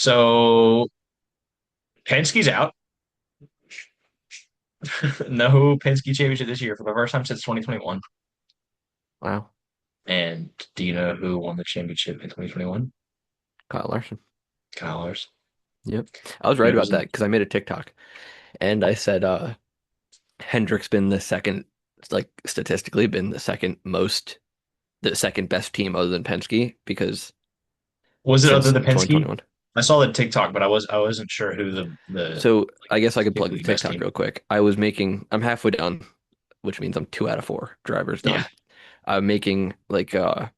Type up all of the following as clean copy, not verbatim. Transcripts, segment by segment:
So Penske's out. No Penske championship this year for the first time since 2021. Wow. And do you know who won the championship in 2021? Kyle Larson. Kyle Larson. Yep. I was You right know about who's that in? because I made a TikTok and I said Hendrick's been the second, like statistically been the second best team other than Penske because Was it other since than Penske? 2021. I saw the TikTok, but I wasn't sure who the So I guess I could plug the statistically best TikTok team. real quick. I'm halfway done, which means I'm 2 out of 4 drivers Yeah. done. I'm making like a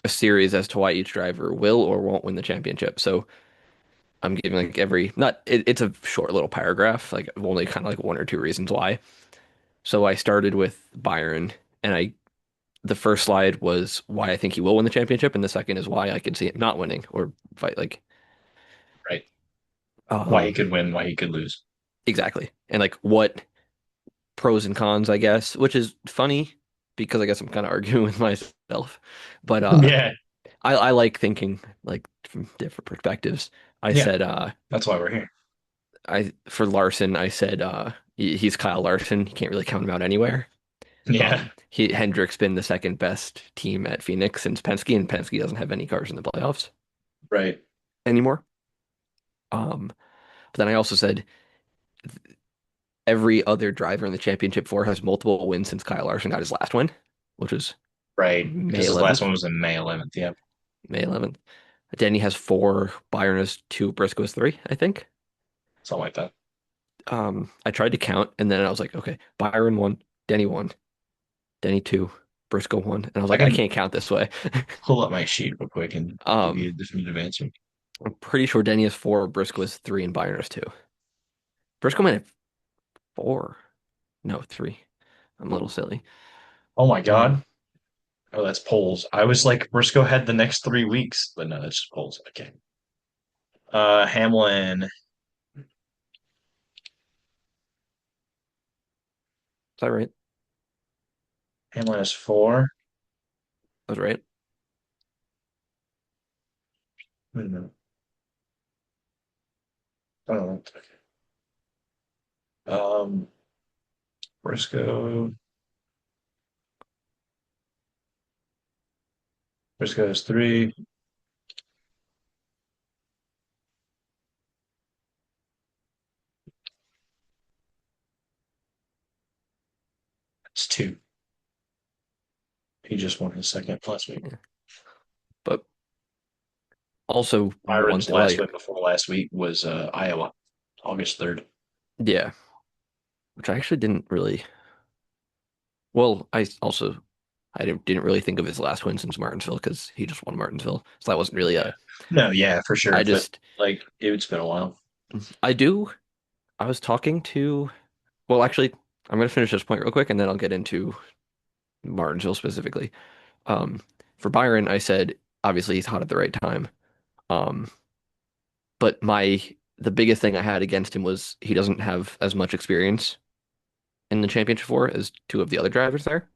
series as to why each driver will or won't win the championship. So I'm giving like every not it's a short little paragraph, like only kind of like one or two reasons why. So I started with Byron, and I the first slide was why I think he will win the championship, and the second is why I could see him not winning or fight like Right. Why he um could win, why he could lose. exactly, and like what pros and cons, I guess, which is funny because I guess I'm kind of arguing with myself, but Yeah. I like thinking like from different perspectives. I Yeah. said That's why we're here. I for Larson, I said he's Kyle Larson. You can't really count him out anywhere. Yeah. Hendrick's been the second best team at Phoenix since Penske, and Penske doesn't have any cars in the playoffs Right. anymore. But then I also said every other driver in the championship four has multiple wins since Kyle Larson got his last win, which was Right. May Because his last one 11th. was in May 11th. Yeah. May 11th. Denny has four, Byron has two, Briscoe has three, I think. Something like that. I tried to count, and then I was like, okay, Byron one, Denny two, Briscoe one, and I was I like, I can can't count this way. pull up my sheet real quick and give Um, you a definitive answer. I'm pretty sure Denny has four, Briscoe has three, and Byron has two. Briscoe might have four. No, three. I'm a little silly. Oh my Um, God. Oh, that's polls. I was like, Briscoe had the next 3 weeks, but no, that's just polls. Okay. Hamlin. is that right? Hamlin is four. I was right. Wait a minute. Oh, okay. Briscoe. Briscoe is three. It's two. He just won his second last week. Yeah. But also one Byron's thing, last win like, before last week was Iowa, August 3rd. yeah, which I actually didn't really. Well, I didn't really think of his last win since Martinsville because he just won Martinsville, so that wasn't really Yeah. a. No, yeah, for sure. I But just like, it's been a while. I do. I was talking to. Well, actually, I'm gonna finish this point real quick, and then I'll get into Martinsville specifically. Um, for Byron, I said obviously he's hot at the right time. Um, but the biggest thing I had against him was he doesn't have as much experience in the championship four as two of the other drivers there.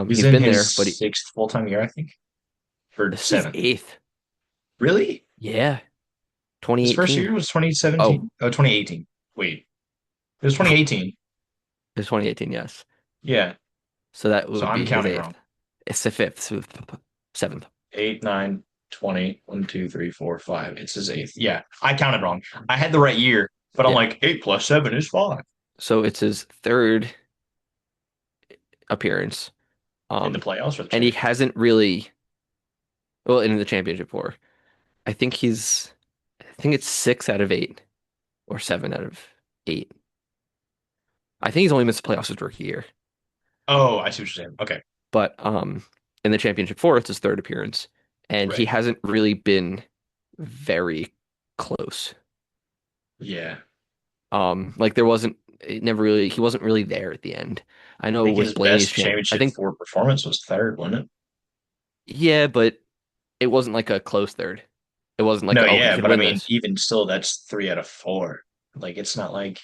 He's He's in been there, his but sixth full-time year, I think, or this is his seventh. eighth. Really? Yeah, His first 2018. year was Oh, 2017? Oh, 2018. Wait, it was 2018. it's 2018, yes. Yeah. So that So would I'm be his counting eighth. wrong. It's the fifth, seventh. 8, 9, 20, 1, 2, 3, 4, 5. It's his eighth. Yeah, I counted wrong. I had the right year, but I'm Yeah. like, 8 plus 7 is 5 So it's his third appearance. in the Um, playoffs or the and he championship. hasn't really, well, in the championship four. I think I think it's 6 out of 8 or 7 out of 8. I think he's only missed the playoffs his rookie year. Oh, I see what you're saying. Okay. But in the championship four, it's his third appearance, and he Right. hasn't really been very close. Yeah. Like there wasn't it never really he wasn't really there at the end. I I know think with his Blaney's best champ, I championship think for performance was third, wasn't it? yeah, but it wasn't like a close third. It wasn't like No, oh he yeah, could but I win mean, this. even still, that's 3 out of 4. Like, it's not like, I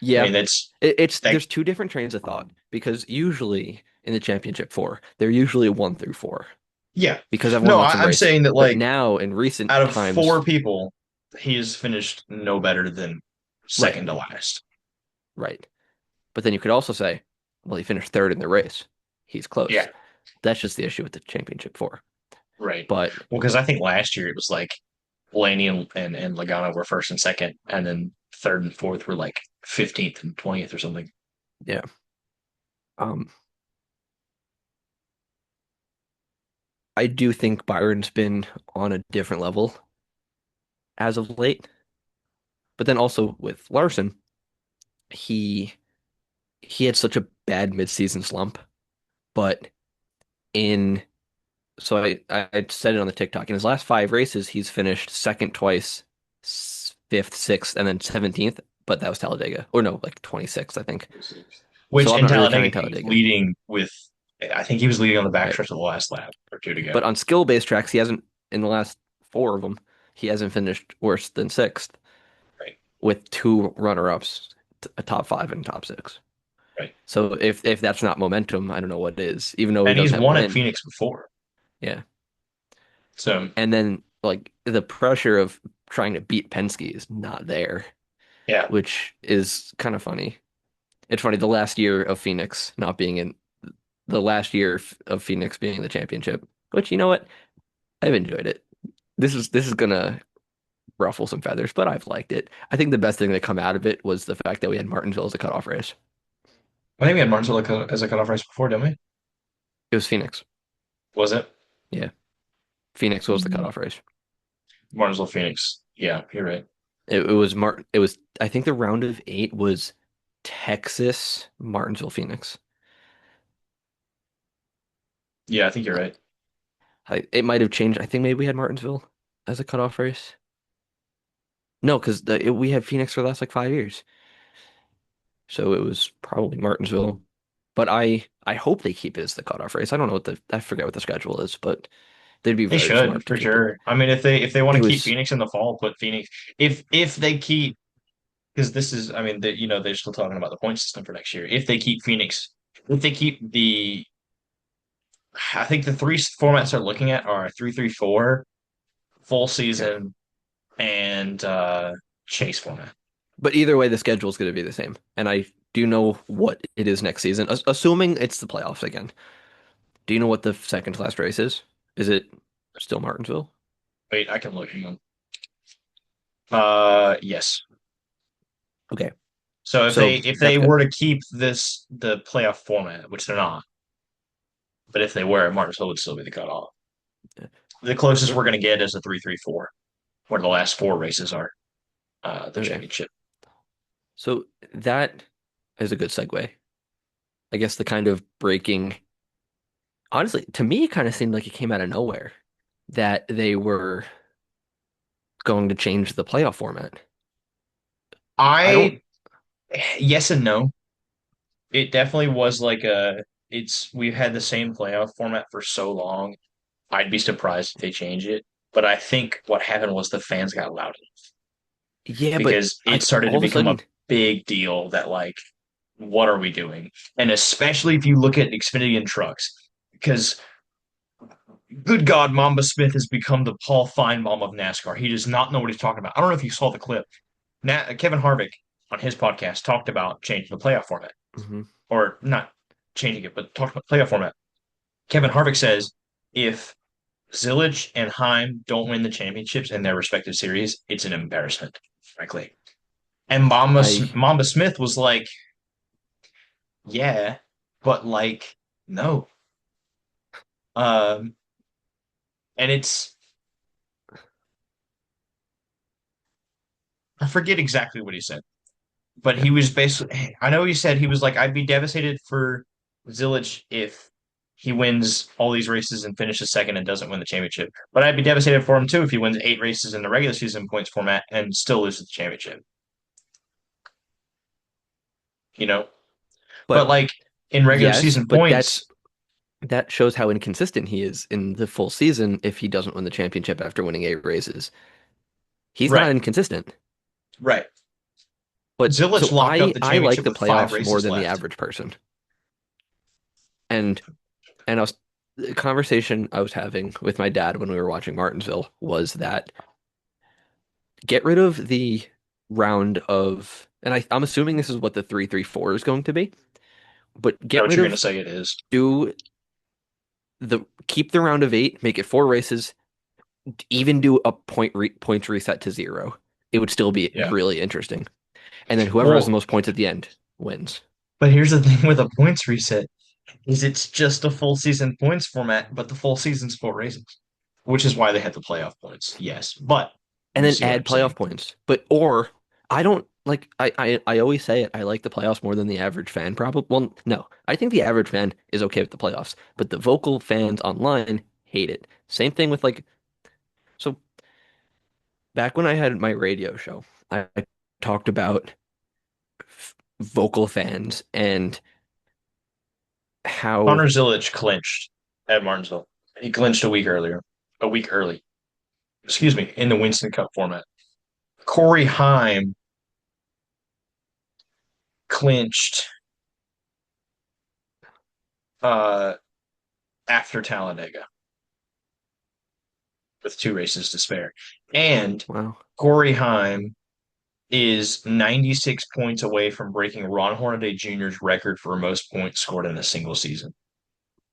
Yeah, mean, that's it's that. there's two different trains of thought because usually in the championship four they're usually 1 through 4. Yeah. because everyone No, lets him I'm race. saying that But like now in recent out of times, four people, he has finished no better than right, second to last. right. But then you could also say, well, he finished third in the race. He's close. Yeah, That's just the issue with the championship four. right. But Well, because I think last year it was like Blaney and Logano were first and second, and then third and fourth were like 15th and 20th or something. yeah, um, I do think Byron's been on a different level as of late. But then also with Larson, he he had such a bad midseason slump. But in so I said it on the TikTok. In his last five races, he's finished second twice, fifth, sixth, and then 17th. But that was Talladega, or no, like 26th, I think. So Which I'm in not really Talladega counting he was Talladega. leading with, I think he was leading on the Right. backstretch of the last lap or two to go. But on skill-based tracks, he hasn't in the last four of them, he hasn't finished worse than sixth Right, with two runner-ups, a top five and top six. right. So if that's not momentum, I don't know what is. Even though he And he's doesn't have a won at win, Phoenix before, yeah. so And then like the pressure of trying to beat Penske is not there, yeah. which is kind of funny. It's funny the last year of Phoenix not being in the last year of Phoenix being in the championship, which you know what? I've enjoyed it. This is gonna ruffle some feathers, but I've liked it. I think the best thing that come out of it was the fact that we had Martinsville as a cutoff race. I think we had Martinsville as a cutoff race before, didn't we? It was Phoenix. Was it Yeah, Phoenix was the cutoff race. Martinsville Phoenix? Yeah, you're right. It was Martin. It was I think the round of eight was Texas, Martinsville, Phoenix. Yeah, I think you're right. It might have changed. I think maybe we had Martinsville as a cutoff race. No, because we had Phoenix for the last like 5 years, so it was probably Martinsville. But I hope they keep it as the cutoff race. I don't know what the I forget what the schedule is, but they'd be They very should smart to for keep it. sure. I mean, if they want It to keep was Phoenix in the fall, put Phoenix. If they keep, because this is, I mean, they're still talking about the point system for next year. If they keep Phoenix, if they keep the, I think the three formats they're looking at are 3-3-4, full yeah. season, and chase format. But either way, the schedule is going to be the same, and I do know what it is next season, assuming it's the playoffs again. Do you know what the second to last race is? Is it still Martinsville? Wait, I can look. Hang on. Yes. Okay. So if So they that's good. were to keep the playoff format, which they're not, but if they were, Martinsville would still be the cutoff. The closest we're going to get is a 3-3-4, where the last four races are the Okay. championship. So that is a good segue. I guess the kind of breaking, honestly, to me, it kind of seemed like it came out of nowhere that they were going to change the playoff format. I don't, I Yes and no. It definitely was like we've had the same playoff format for so long. I'd be surprised if they change it. But I think what happened was the fans got loud yeah, but because it like started all to of a become a sudden, big deal that like, what are we doing? And especially if you look at Xfinity and trucks, because good God, Mamba Smith has become the Paul Feinbaum of NASCAR. He does not know what he's talking about. I don't know if you saw the clip. Kevin Harvick on his podcast talked about changing the playoff format, mhm, or not changing it, but talked about playoff format. Kevin Harvick says if Zillage and Heim don't win the championships in their respective series, it's an embarrassment, frankly. And I Mamba Smith was like, yeah, but like, no. Um, and I forget exactly what he said, but yeah, he was basically, I know he said he was like, I'd be devastated for Zillage if he wins all these races and finishes second and doesn't win the championship. But I'd be devastated for him too if he wins 8 races in the regular season points format and still loses the championship, you know? But but like in regular yes, season but that's points, that shows how inconsistent he is in the full season if he doesn't win the championship after winning eight races. He's not right, inconsistent. right. But Zillich so locked up I the I like championship the with five playoffs more races than the left. average person. And and I was the conversation I was having with my dad when we were watching Martinsville was that get rid of the round of, and I'm assuming this is what the 3-3-4 is going to be, but Know get what rid you're gonna of say it is. do the keep the round of eight, make it four races, even do a points reset to zero. It would still be Yeah. really interesting. And then whoever has the Well, most points at the end wins. but here's the thing with a points reset is it's just a full season points format, but the full season's four races, which is why they had the playoff points. Yes, but And you then see what add I'm saying. playoff points. But or I don't like I always say it. I like the playoffs more than the average fan probably. Well, no. I think the average fan is okay with the playoffs, but the vocal fans online hate it. Same thing with like so back when I had my radio show, I talked about vocal fans and how Connor Zilic clinched at Martinsville. He clinched a week early. Excuse me, in the Winston Cup format. Corey Heim clinched uh, after Talladega with two races to spare, and wow, Corey Heim is 96 points away from breaking Ron Hornaday Jr.'s record for most points scored in a single season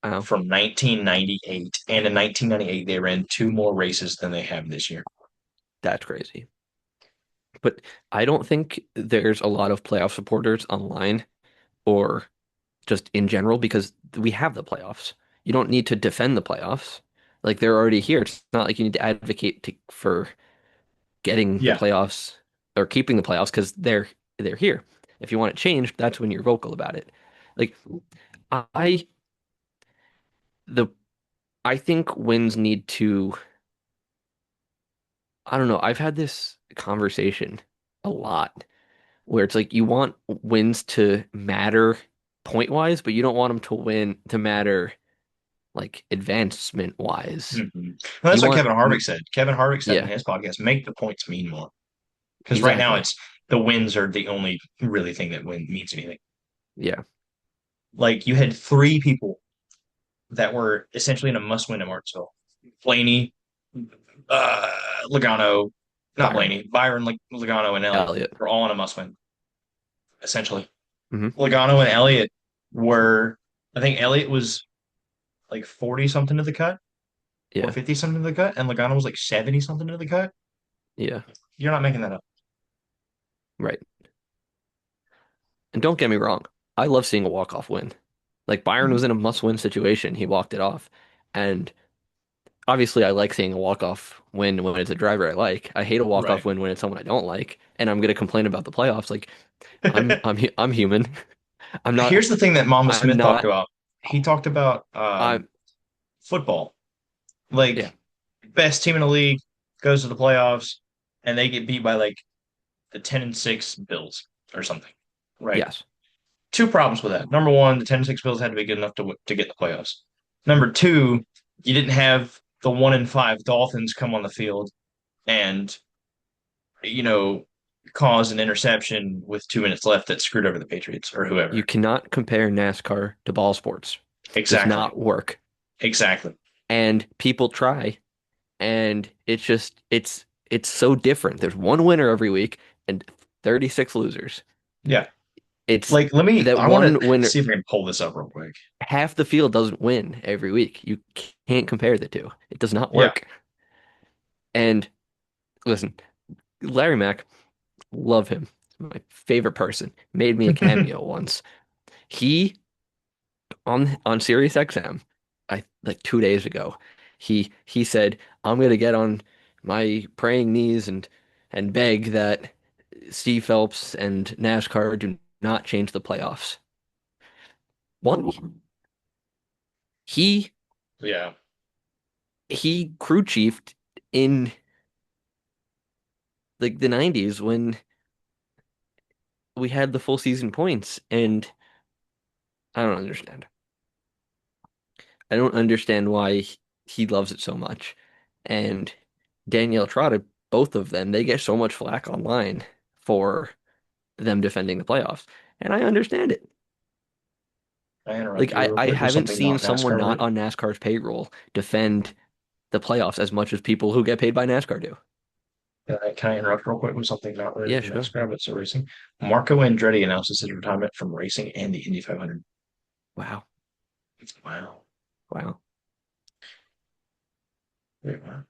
wow, from 1998. And in 1998, they ran two more races than they have this year. that's crazy. But I don't think there's a lot of playoff supporters online or just in general because we have the playoffs. You don't need to defend the playoffs. Like they're already here. It's not like you need to advocate for getting the Yeah. playoffs or keeping the playoffs because they're here. If you want it changed, that's when you're vocal about it. Like I the I think wins need to I don't know. I've had this conversation a lot where it's like you want wins to matter point wise, but you don't want them to win to matter like advancement wise. Mhm. Well, You that's what want, Kevin Harvick said. Kevin Harvick said in yeah, his podcast, make the points mean more. Because right now exactly. it's the wins are the only really thing that means anything. Yeah, Like you had three people that were essentially in a must win at Martinsville. Blaney, uh, Logano, not Byron, Blaney, Byron, like Logano and Elliott Elliott. were all in a must win, essentially. Hmm. Logano and Elliott were, I think Elliott was like 40 something to the cut or Yeah, 50 something to the cut, and Logano was like 70 something to the cut. yeah, You're not making that up. right. And don't get me wrong, I love seeing a walk-off win. Like Byron was in a must-win situation, he walked it off. And obviously I like seeing a walk-off win when it's a driver I like. I hate a walk-off Right. win when it's someone I don't like. And I'm gonna complain about the playoffs. Like I'm human. I'm not Here's the thing that Mama I'm Smith talked not about. He talked about I'm football. yeah, Like best team in the league goes to the playoffs, and they get beat by like the 10-6 Bills or something. Right. yes. Two problems with that. Number one, the 10-6 Bills had to be good enough to get the playoffs. Number two, you didn't have the 1-5 Dolphins come on the field and you know cause an interception with 2 minutes left that screwed over the Patriots or You whoever. cannot compare NASCAR to ball sports. Does Exactly. not work. Exactly. And people try, and it's so different. There's one winner every week and 36 losers. Yeah. It's Like, let me, that I want one to winner, see if I can pull this up real quick. half the field doesn't win every week. You can't compare the two. It does not Yeah. work. And listen, Larry Mack, love him. My favorite person. Made me a cameo once. He on Sirius XM, I like 2 days ago, he said, I'm gonna get on my praying knees and beg that Steve Phelps and NASCAR do not change the playoffs. One, he Yeah. he crew chiefed in like the 90s when we had the full season points, and I don't understand. I don't understand why he loves it so much. And Danielle Trotta, both of them, they get so much flack online for them defending the playoffs. And I understand it. I interrupt Like you real I quick with haven't something seen not someone NASCAR not related? on NASCAR's payroll defend the playoffs as much as people who get paid by NASCAR do. Can I interrupt real quick with something not Yeah, related to sure. NASCAR, but still racing? Marco Andretti announces his retirement from racing and the Indy 500. Wow. Wow. Wow. Wait, wow.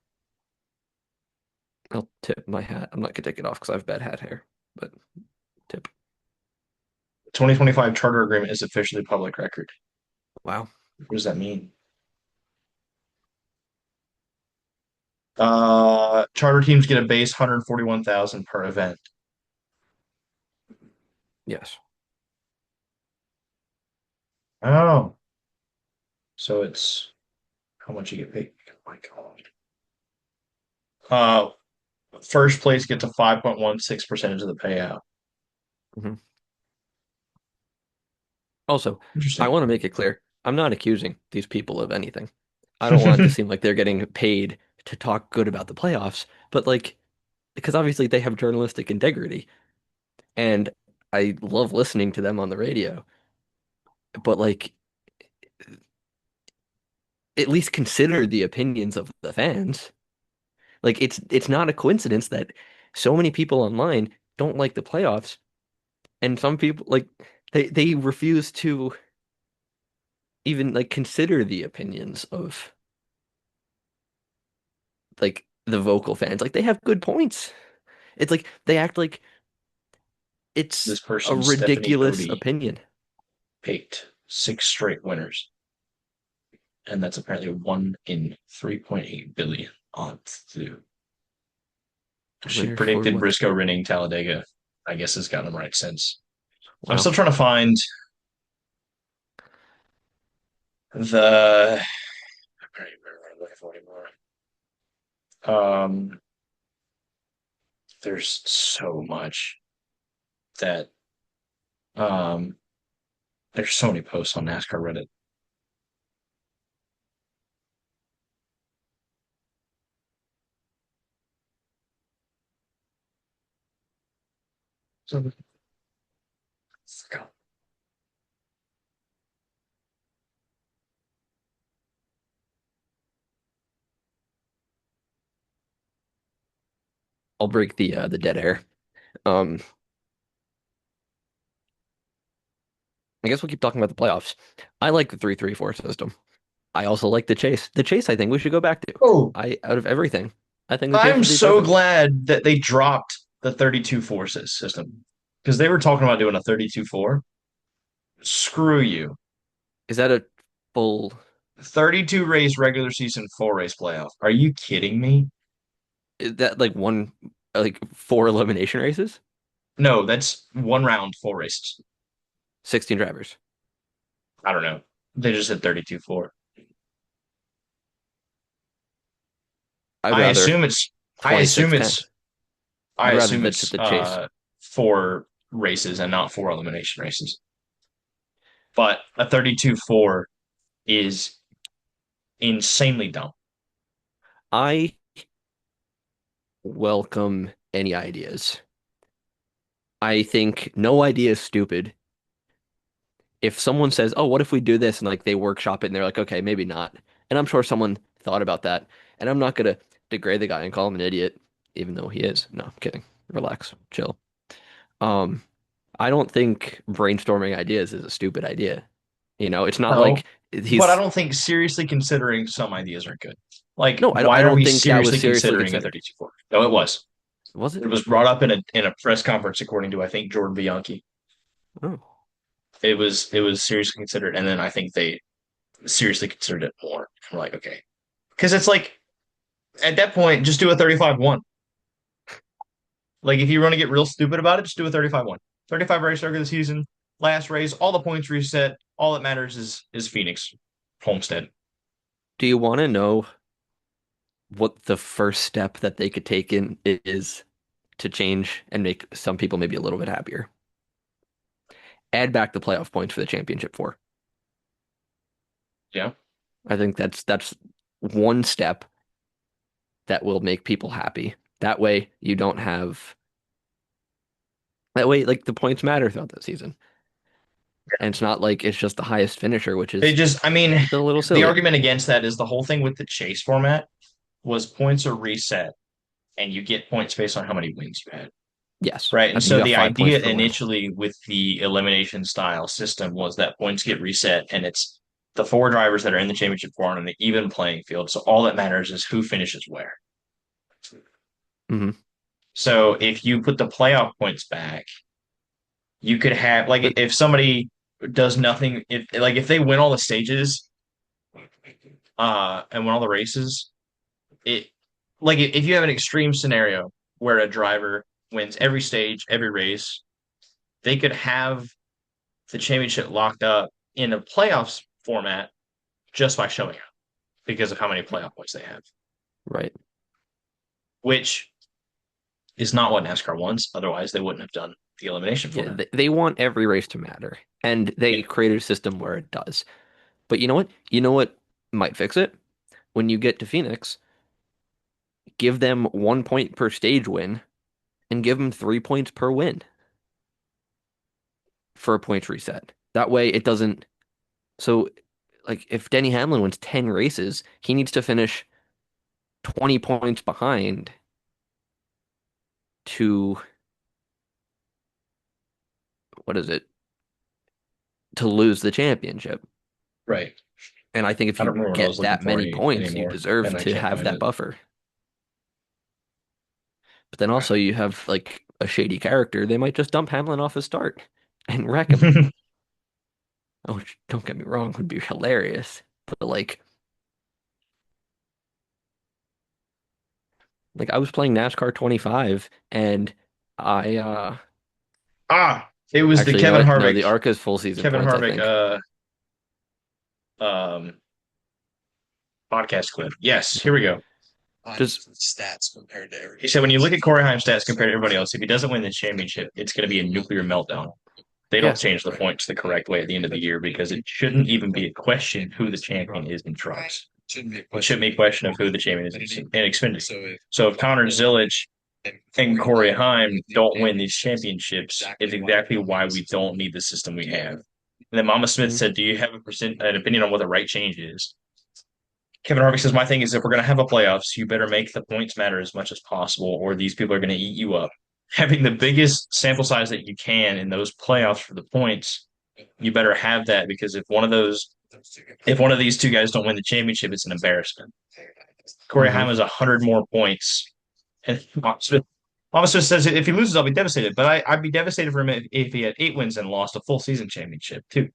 I'll tip my hat. I'm not gonna take it off because I have bad hat hair, but tip. 2025 charter agreement is officially public record. Wow. What does that mean? Charter teams get a base 141,000 per event. Yes. Oh, so it's how much you get paid. Oh my God. First place gets a 5.16% of the payout. Hmm. Also, I Interesting. want to make it clear, I'm not accusing these people of anything. I don't want it to seem like they're getting paid to talk good about the playoffs, but like, because obviously they have journalistic integrity, and I love listening to them on the radio, but like, at least consider the opinions of the fans. Like, it's not a coincidence that so many people online don't like the playoffs, and some people like they refuse to even like consider the opinions of like the vocal fans. Like they have good points. It's like they act like it's This a person, Stephanie ridiculous Odie, opinion. picked six straight winners, and that's apparently one in 3.8 billion odds too. She Winners for predicted what Briscoe sport? winning Talladega. I guess has gotten them right since. I'm Wow. still trying to find the. I can't remember what I'm looking for anymore. Um, there's so much that um, there's so many posts on NASCAR Reddit. So I'll break the dead air. Um, I guess we'll keep talking about the playoffs. I like the 3-3-4 system. I also like the chase. The chase I think we should go back to. Oh, I out of everything, I think the chase I'm would be so perfect. glad that they dropped the 32 forces system because they were talking about doing a 32-4. Screw you. Is that a full 32 race regular season, four race playoff. Are you kidding me? is that like one like four elimination races? No, that's one round, four races. 16 drivers. I don't know. They just said 32-4. I'd I rather assume it's I assume 26-10. it's I I'd rather assume the it's the chase. four races and not four elimination races. But a 32-4 is insanely dumb. I welcome any ideas. I think no idea is stupid. If someone says, "Oh, what if we do this?" and like they workshop it and they're like, "Okay, maybe not." And I'm sure someone thought about that. And I'm not gonna degrade the guy and call him an idiot, even though he is. No, I'm kidding. Relax, chill. Um, I don't think brainstorming ideas is a stupid idea. It's not No, like but I he's don't think seriously considering some ideas are good. Like, no, I why are don't we think that was seriously seriously considering a considered. 32-4? No, it was. Was it? It was brought up in a press conference, according to I think Jordan Bianchi. Oh, It was seriously considered, and then I think they seriously considered it more. I'm like, okay, because it's like at that point, just do a 35-1. Like if you want to get real stupid about it, just do a 35-1. 35 race regular season, last race, all the points reset. All that matters is Phoenix, Homestead. do you want to know what the first step that they could take in is to change and make some people maybe a little bit happier? Add back the playoff points for the championship four. Yeah. I think that's one step that will make people happy. That way you don't have that way like the points matter throughout the season. And it's not like it's just the highest finisher, which They is just, I mean, still a little the silly. argument against that is the whole thing with the chase format was points are reset and you get points based on how many wins you had. Yes. Right. I And think you so got the 5 points idea per win. initially with the elimination style system was that points get reset and it's the four drivers that are in the championship are on an even playing field. So all that matters is who finishes where. Hmm. So if you put the playoff points back, you could have like But if somebody does nothing, if they win all the stages and win all the races, it like if you have an extreme scenario where a driver wins every stage, every race, they could have the championship locked up in a playoffs format just by showing up because of how many playoff points they have, right. which is not what NASCAR wants. Otherwise, they wouldn't have done the elimination Yeah, format. they want every race to matter. And Yeah. they created a system where it does. But you know what? You know what might fix it? When you get to Phoenix, give them 1 point per stage win and give them 3 points per win for a points reset. That way it doesn't. So, like, if Denny Hamlin wins 10 races, he needs to finish 20 points behind to, what is it, to lose the championship. Right. And I think if I don't you remember what I was get looking that for many points, you anymore, deserve and I to can't have find that it. buffer. But then also you have like a shady character. They might just dump Hamlin off his start and wreck him. Oh, don't get me wrong, would be hilarious. But like I was playing NASCAR 25 and I It was the actually, you know Kevin what? No, Harvick, the ARCA's full season Kevin points, I Harvick, think. um, podcast clip. Yes, here we go. Just He said, when you look at Corey Haim's stats compared to everybody else, if he doesn't win the championship, it's going to be a nuclear meltdown. They don't yeah. change the points the correct way at the end of the year because it shouldn't even be a question who the champion is in trucks. It should be a question of who the champion is in Xfinity. So if Connor Zilic and Corey Haim don't win these championships, it's exactly why we don't need the system we have. And then Mama Smith Mhm. said, "Do you have an opinion on what the right change is?" Kevin Harvick says, "My thing is if we're going to have a playoffs, you better make the points matter as much as possible, or these people are going to eat you up. Having the biggest sample size that you can in those playoffs for the points, you better have that because if one of these two guys don't win the championship, it's an embarrassment." Corey Haim Mhm. has 100 more points, and Mama Smith says if he loses, I'll be devastated. But I'd be devastated for him if he had 8 wins and lost a full season championship too.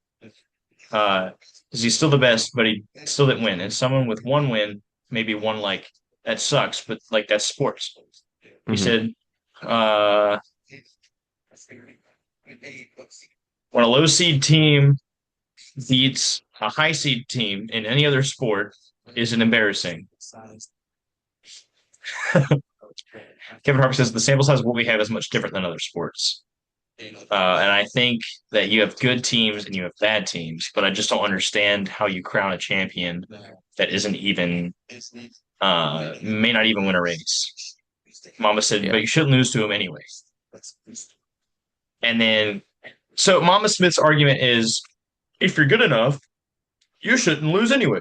Uh, because he's still the best, but he still didn't win. And someone with 1 win maybe won like that sucks, but like that's sports. He Mhm. said, uh, when a low seed team beats a high seed team in any other sport is an embarrassing. Kevin Harvick says the sample size of what we have is much different than other sports. And I think that you have good teams and you have bad teams, but I just don't understand how you crown a champion that isn't even may not even win a race. Mama said, but Yeah. you shouldn't lose to him anyway. And then, so Mama Smith's argument is, if you're good enough, you shouldn't lose anyway.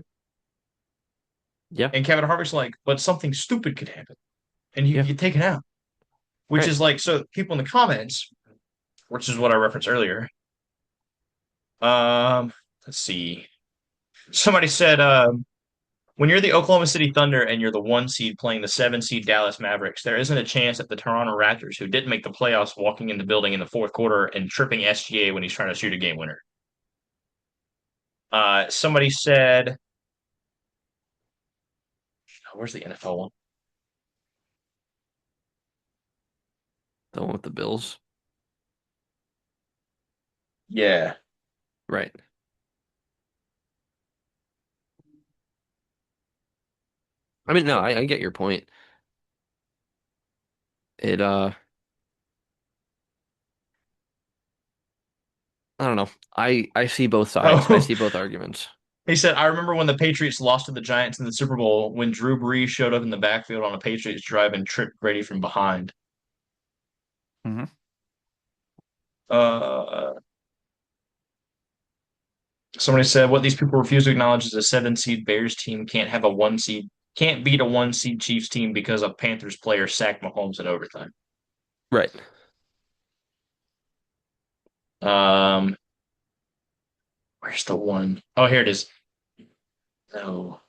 Yeah. And Kevin Harvick's like, but something stupid could happen, and you Yeah. get taken out. Which Right. is like, so people in the comments, which is what I referenced earlier. Um, let's see. Somebody said, when you're the Oklahoma City Thunder and you're the 1 seed playing the 7 seed Dallas Mavericks, there isn't a chance that the Toronto Raptors, who didn't make the playoffs, walking in the building in the fourth quarter and tripping SGA when he's trying to shoot a game winner. Somebody said, oh, where's the NFL one? The one with the Bills. Yeah. Right. I mean, no, I get your point. It I don't know. I see both sides. I Oh, see both arguments. he said, I remember when the Patriots lost to the Giants in the Super Bowl when Drew Brees showed up in the backfield on a Patriots drive and tripped Brady from behind. Hmm. Uh, Somebody said what these people refuse to acknowledge is a 7 seed Bears team can't beat a 1 seed Chiefs team because a Panthers player sacked Mahomes in overtime. Right. Um, where's the one? Oh, here it is. No.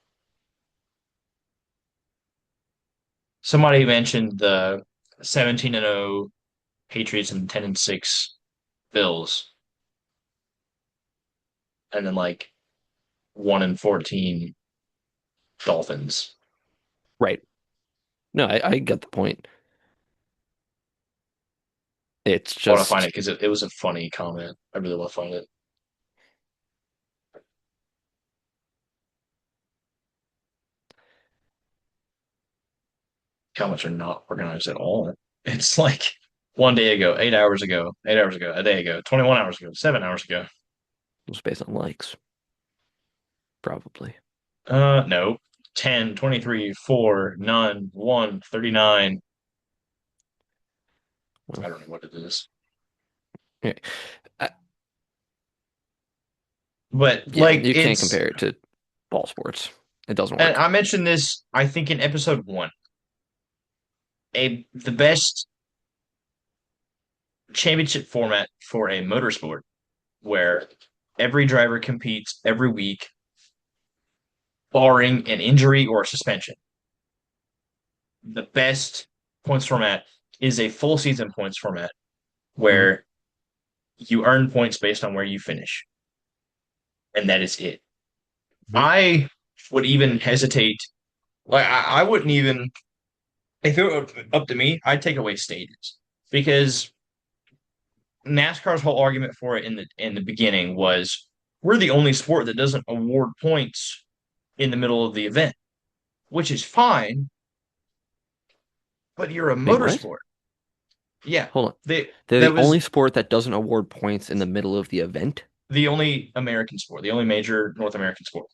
Somebody mentioned the 17-0 Patriots and 10-6 Bills, and then like 1-14 Dolphins. Right. No, I get the point. It's I want to find just it because it was a funny comment. I really want to find it. Comments are not organized at all. It's like one day ago, 8 hours ago, 8 hours ago, a day ago, 21 hours ago, 7 hours ago. it's based on likes, probably. No. 10, 23, 4, none, 1, 39. Well, I don't know what it is. yeah, uh, But yeah, like you can't it's compare it to ball sports. It doesn't and work. I mentioned this, I think in episode one. The best championship format for a motorsport where every driver competes every week, barring an injury or a suspension. The best points format is a full season points format Hmm. where you earn points based on where you finish, and that is it. Hmm. I would even hesitate, like I wouldn't even if it were up to me, I'd take away stages because NASCAR's whole argument for it in the beginning was we're the only sport that doesn't award points in the middle of the event, which is fine, but you're a Wait, what? motorsport. Yeah, Hold on. they They're that the only was sport that doesn't award points in the middle of the event. the only American sport, the only major North American sport.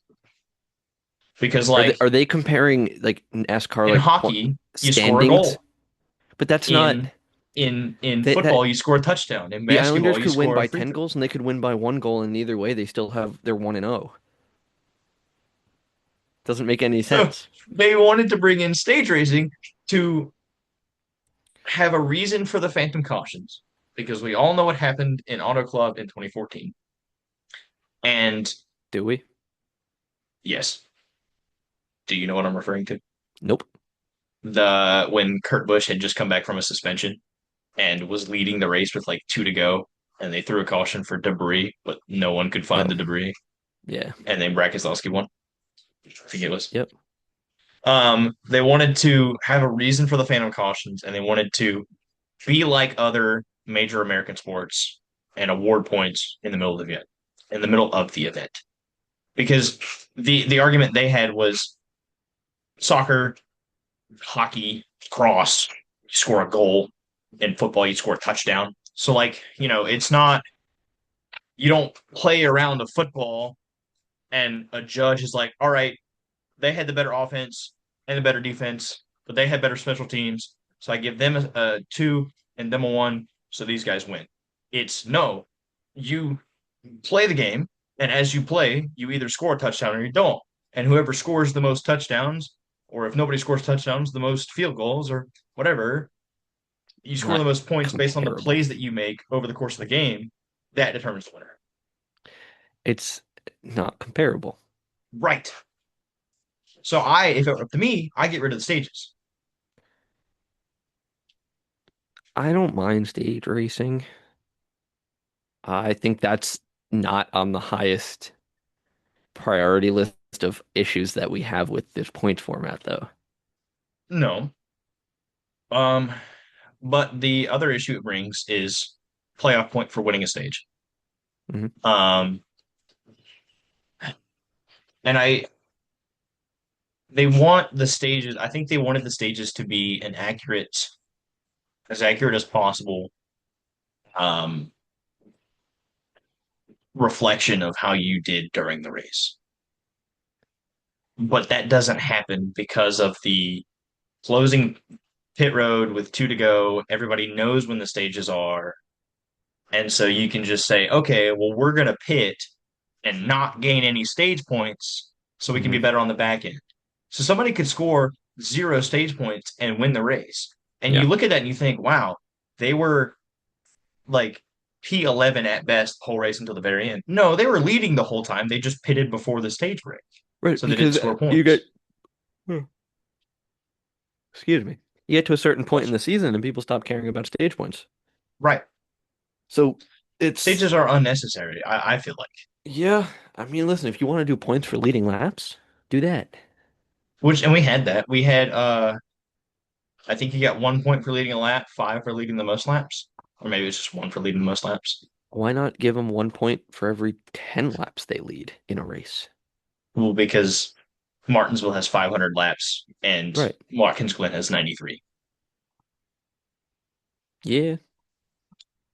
Because Are they like are they comparing like NASCAR in like hockey, you score a standings? goal. But that's not In that football, you score a touchdown. In the Islanders basketball, you could win score a by free 10 throw. goals and they could win by one goal, and either way they still have they're 1-0. Doesn't make any So sense. they wanted to bring in stage racing to have a reason for the phantom cautions because we all know what happened in Auto Club in 2014. And Do we? yes, do you know what I'm referring to? Nope. The when Kurt Busch had just come back from a suspension and was leading the race with like two to go, and they threw a caution for debris, but no one could find Oh, the debris, yeah. and then Brad Keselowski won. I think it was. Yep. They wanted to have a reason for the phantom cautions, and they wanted to be like other major American sports and award points in the middle of the event. In the middle of the event, because the argument they had was soccer, hockey, cross, you score a goal. In football, you score a touchdown. So like, it's not you don't play around a football and a judge is like, all right, they had the better offense and the better defense, but they had better special teams. So I give them a two and them a one. So these guys win. It's no, you play the game, and as you play, you either score a touchdown or you don't. And whoever scores the most touchdowns, or if nobody scores touchdowns, the most field goals or whatever, you score the Not most points based on the comparable. plays that you make over the course of the game. That determines the winner. It's not comparable. Right. So if it were up to me, I get rid of the stages. I don't mind stage racing. I think that's not on the highest priority list of issues that we have with this points format, though. No. Um, but the other issue it brings is playoff point for winning a stage. Hmm. Um, and they want the stages. I think they wanted the stages to be as accurate as possible, um, reflection of how you did during the race. But that doesn't happen because of the closing pit road with two to go. Everybody knows when the stages are. And so you can just say, okay, well, we're going to pit and not gain any stage points so we can be Hmm. better on the back end. So somebody could score 0 stage points and win the race. And Yeah. you look at that and you think, wow, they were like P11 at best whole race until the very end. No, they were leading the whole time. They just pitted before the stage break. Right, So they didn't because score you get, points. hmm, excuse me, you get to a certain point in Plus, the season and people stop caring about stage points. right. So it's, Stages are unnecessary, I feel like. yeah, I mean, listen, if you want to do points for leading laps, do that. Which and we had that. We had I think you got 1 point for leading a lap, five for leading the most laps. Or maybe it's just one for leading the most laps. Why not give them 1 point for every 10 laps they lead in a race? Well, because Martinsville has 500 laps and Right. Watkins Glen has 93. Yeah,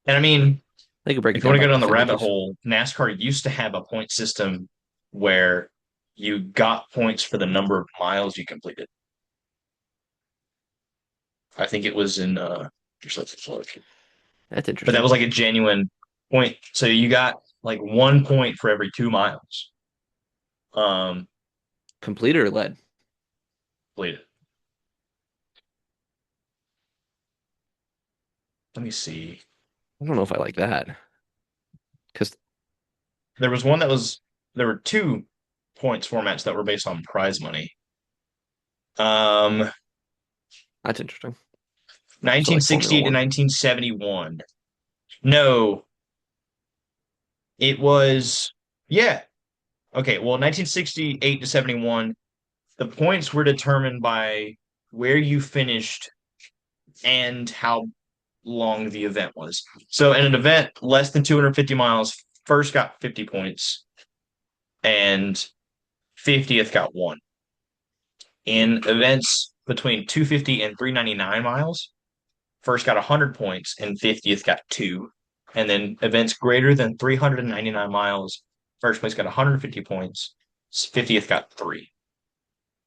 And I mean, they could break if it you want down to by go down the rabbit percentages. hole, NASCAR used to have a point system where you got points for the number of miles you completed. I think it was in just let's look. That's But that interesting. was like a genuine point. So you got like 1 point for every 2 miles. Um, Completed or led? completed. Let me see. I don't know if I like that because There was there were 2 points formats that were based on prize money. Um, that's interesting. So like Formula 1968 to One. 1971. No, it was yeah. Okay, well, 1968 to 71, the points were determined by where you finished and how long the event was. So in an event less than 250 miles, first got 50 points and 50th got one. In events between 250 and 399 miles, first got 100 points and 50th got two. And then events greater than 399 miles, first place got 150 points, 50th got three.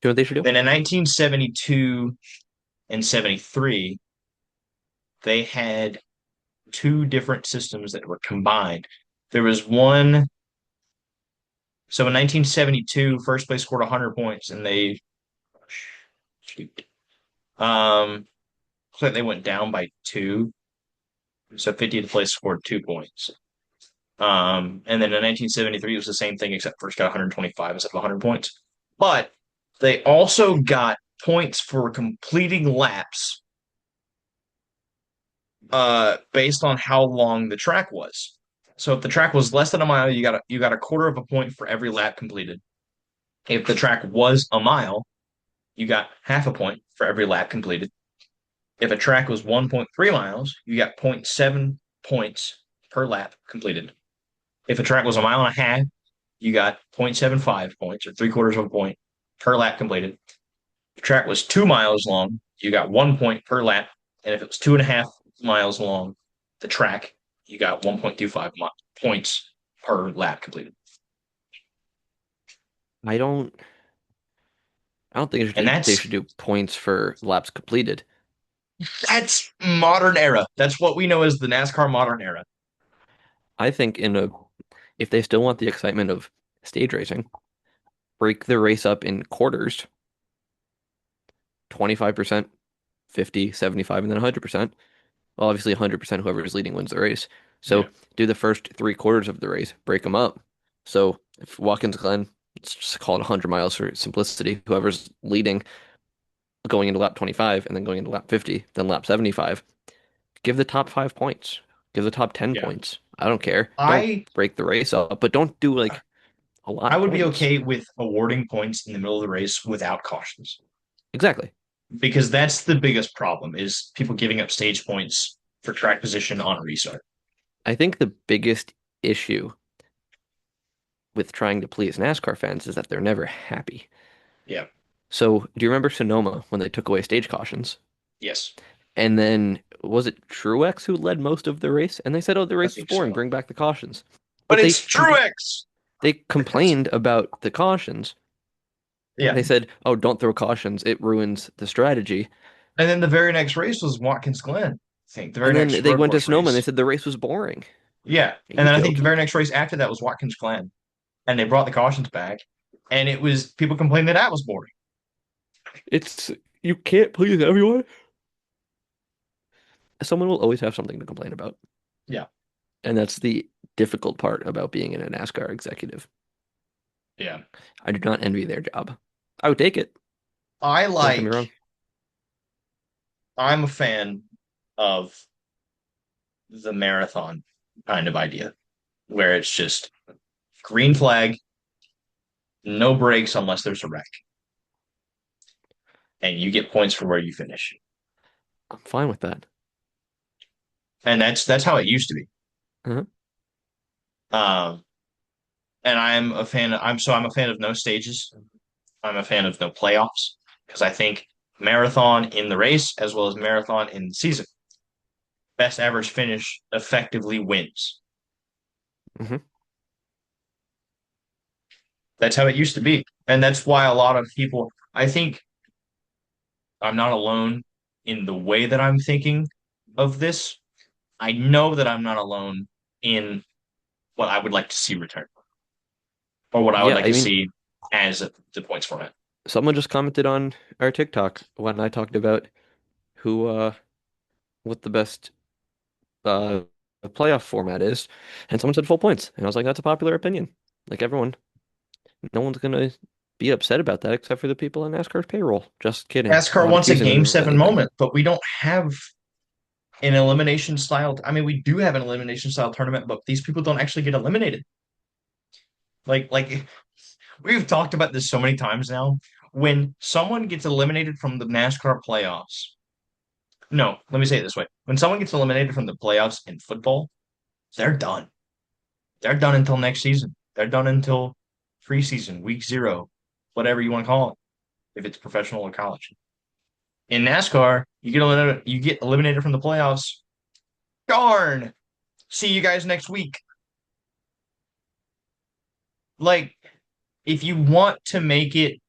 Do you know what they should do? Then in 1972 and 73, they had two different systems that were combined. There was one, so in 1972, first place scored 100 points and they, shoot, looks like they went down by two. So 50th place scored 2 points. And then in 1973, it was the same thing, except first got 125 instead of 100 points. But they also got points for completing laps based on how long the track was. So if the track was less than a mile, you got a quarter of a point for every lap completed. If the track was a mile, you got half a point for every lap completed. If a track was 1.3 miles, you got zero point 0.7 points per lap completed. If a track was a mile and a half, you got 0.75 points or three-quarters of a point per lap completed. If the track was 2 miles long, you got 1 point per lap. And if it was 2.5 miles long, the track, you got 1.25 points per lap completed. I don't. I don't think And they should do points for laps completed. that's modern era. That's what we know as the NASCAR modern era. I think if they still want the excitement of stage racing, break the race up in quarters, 25%, 50, 75, and then 100%. Well, obviously 100% whoever is leading wins the race. Yeah. So do the first 3 quarters of the race, break them up. So if Watkins Glen, let's just call it 100 miles for simplicity, whoever's leading going into lap 25 and then going into lap 50, then lap 75, give the top 5 points, give the top 10 Yeah. points. I don't care. Don't I break the race up, but don't do like a lot I of would be points. okay with awarding points in the middle of the race without cautions Exactly. because that's the biggest problem is people giving up stage points for track position on a restart. I think the biggest issue with trying to please NASCAR fans is that they're never happy. Yeah. So, do you remember Sonoma when they took away stage cautions? Yes. And then was it Truex who led most of the race? And they said, "Oh, the I race was think boring. so. Bring back the cautions." But But it's Truex. they complained about the cautions. Yeah. They said, "Oh, don't throw cautions. It ruins the strategy." And then the very next race was Watkins Glen. I think the very And then next they road went to course Sonoma and they race. said the race was boring. Yeah. Are And you then I think the joking? very next race after that was Watkins Glen. and they brought the cautions back, and it was people complained that was boring. It's you can't please everyone. Someone will always have something to complain about. Yeah, And that's the difficult part about being in a NASCAR executive. yeah. I do not envy their job. I would take it. I Don't get me like. wrong. I'm a fan of the marathon kind of idea, where it's just green flag, no breaks unless there's a wreck, and you get points for where you finish. I'm fine with that. And that's how it used to be. Uh-huh. Um, and I'm a fan of no stages. I'm a fan of no playoffs because I think marathon in the race as well as marathon in the season, best average finish effectively wins. Hmm. That's how it used to be. And that's why a lot of people, I think I'm not alone in the way that I'm thinking of this. I know that I'm not alone in what I would like to see return or what I would Yeah, like I to mean, see as the points format. someone just commented on our TikTok when I talked about who what the best uh playoff format is, and someone said full points. And I was like, that's a popular opinion. Like everyone, no one's gonna be upset about that except for the people on NASCAR's payroll. Just kidding. NASCAR Not wants a accusing them game of seven anything. moment, but we don't have an elimination style. I mean, we do have an elimination style tournament, but these people don't actually get eliminated. Like we've talked about this so many times now. When someone gets eliminated from the NASCAR playoffs, no, let me say it this way. When someone gets eliminated from the playoffs in football, they're done. They're done until next season. They're done until preseason, week zero, whatever you want to call it, if it's professional or college. In NASCAR, you get eliminated from the playoffs. Darn. See you guys next week. Like, if you want to make it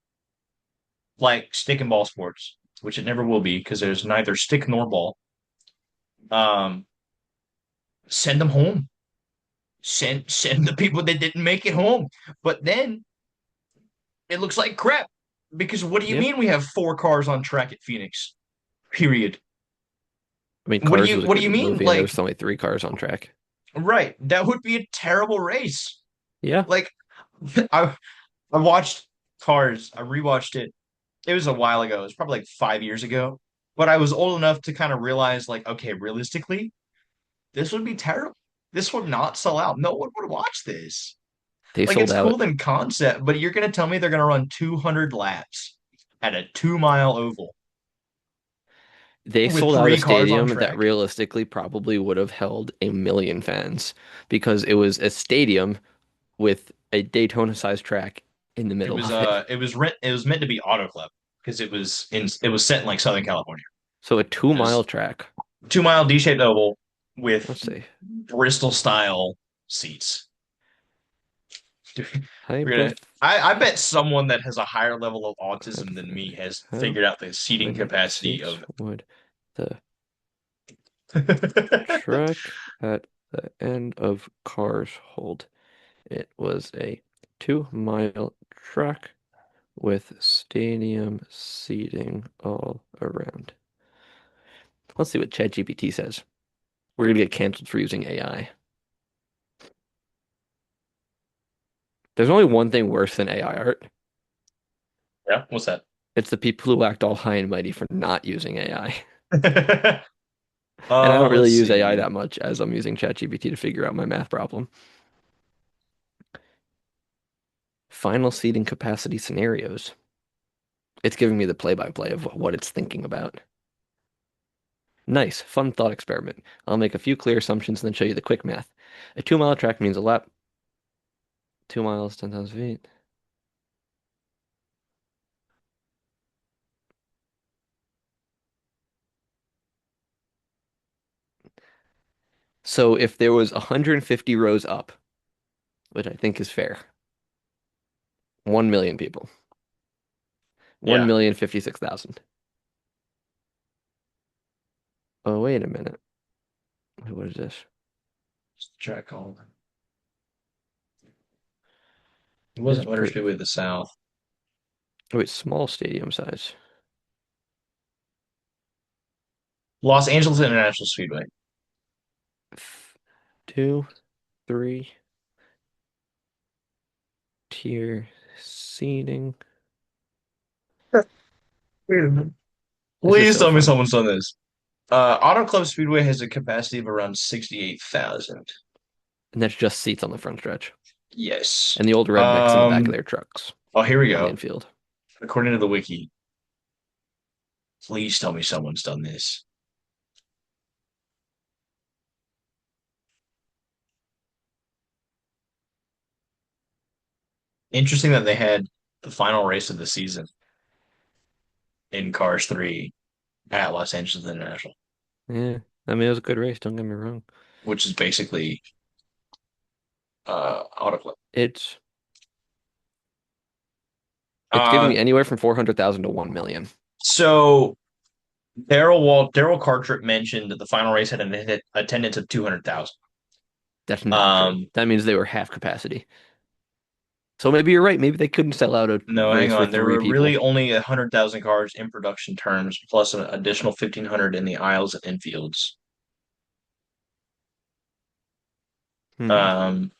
like stick and ball sports, which it never will be because there's neither stick nor ball, um, send them home. Send the people that didn't make it home. But then it looks like crap because what do you Yeah. mean we have four cars on track at Phoenix? Period. I mean, Cars was a What do you good mean? movie, and there was only three cars on track. Right, that would be a terrible race. Yeah, Like I I watched Cars. I rewatched it. It was a while ago. It was probably like 5 years ago. But I was old enough to kind of realize, like, okay, realistically, this would be terrible. This would not sell out. No one would watch this. they Like, sold it's out. cool in concept, but you're gonna tell me they're gonna run 200 laps at a 2 mile oval They with sold out a three cars on stadium that track. realistically probably would have held 1 million fans because it was a stadium with a Daytona-sized track in the middle of it. It was meant to be Auto Club because it was set in like Southern California. So a 2 mile Just track. 2 mile D-shaped oval with Let's see. Bristol style seats. We're gonna. Hypothetical I bet someine that has a higher level of autism than me has how figured out the seating many capacity seats of. would the track at the end of Cars hold? It was a 2 mile track with stadium seating all around. Let's see what ChatGPT says. We're gonna get canceled for using AI. There's only one thing worse than AI art. Yeah, what's that? It's the people who act all high and mighty for not using AI. And I don't really Let's use AI see. that much as I'm using ChatGPT to figure out my math problem. Final seating capacity scenarios. It's giving me the play-by-play of what it's thinking about. Nice, fun thought experiment. I'll make a few clear assumptions and then show you the quick math. A 2 mile track means a lap, 2 miles, 10,000 feet. So if there was 150 rows up, which I think is fair, 1 million people, Yeah. 1,056,000. Oh, wait a minute. What is this? Track called. It This is wasn't Motor pretty. Speedway of the South. Oh, it's small stadium size. Los Angeles International Speedway. Two, three tier seating. Wait a minute. This is Please so tell me funny. someone's done this. Auto Club Speedway has a capacity of around 68,000. And that's just seats on the front stretch. Yes. And the old rednecks in the back of Um, their trucks oh, here we on the go. infield. According to the wiki, please tell me someone's done this. Interesting that they had the final race of the season in Cars 3 at Los Angeles International, Yeah. I mean, it was a good race, don't get me wrong. which is basically Auto Club. It's giving Uh, me anywhere from 400,000 to 1 million. so Daryl Cartrip mentioned that the final race had an attendance of 200,000. That's not true. Um, That means they were half capacity. So maybe you're right. Maybe they couldn't sell out a no, hang race for on. There three were really people. only 100,000 cars in production terms, plus an additional 1,500 in the aisles and infields. Hmm. Um,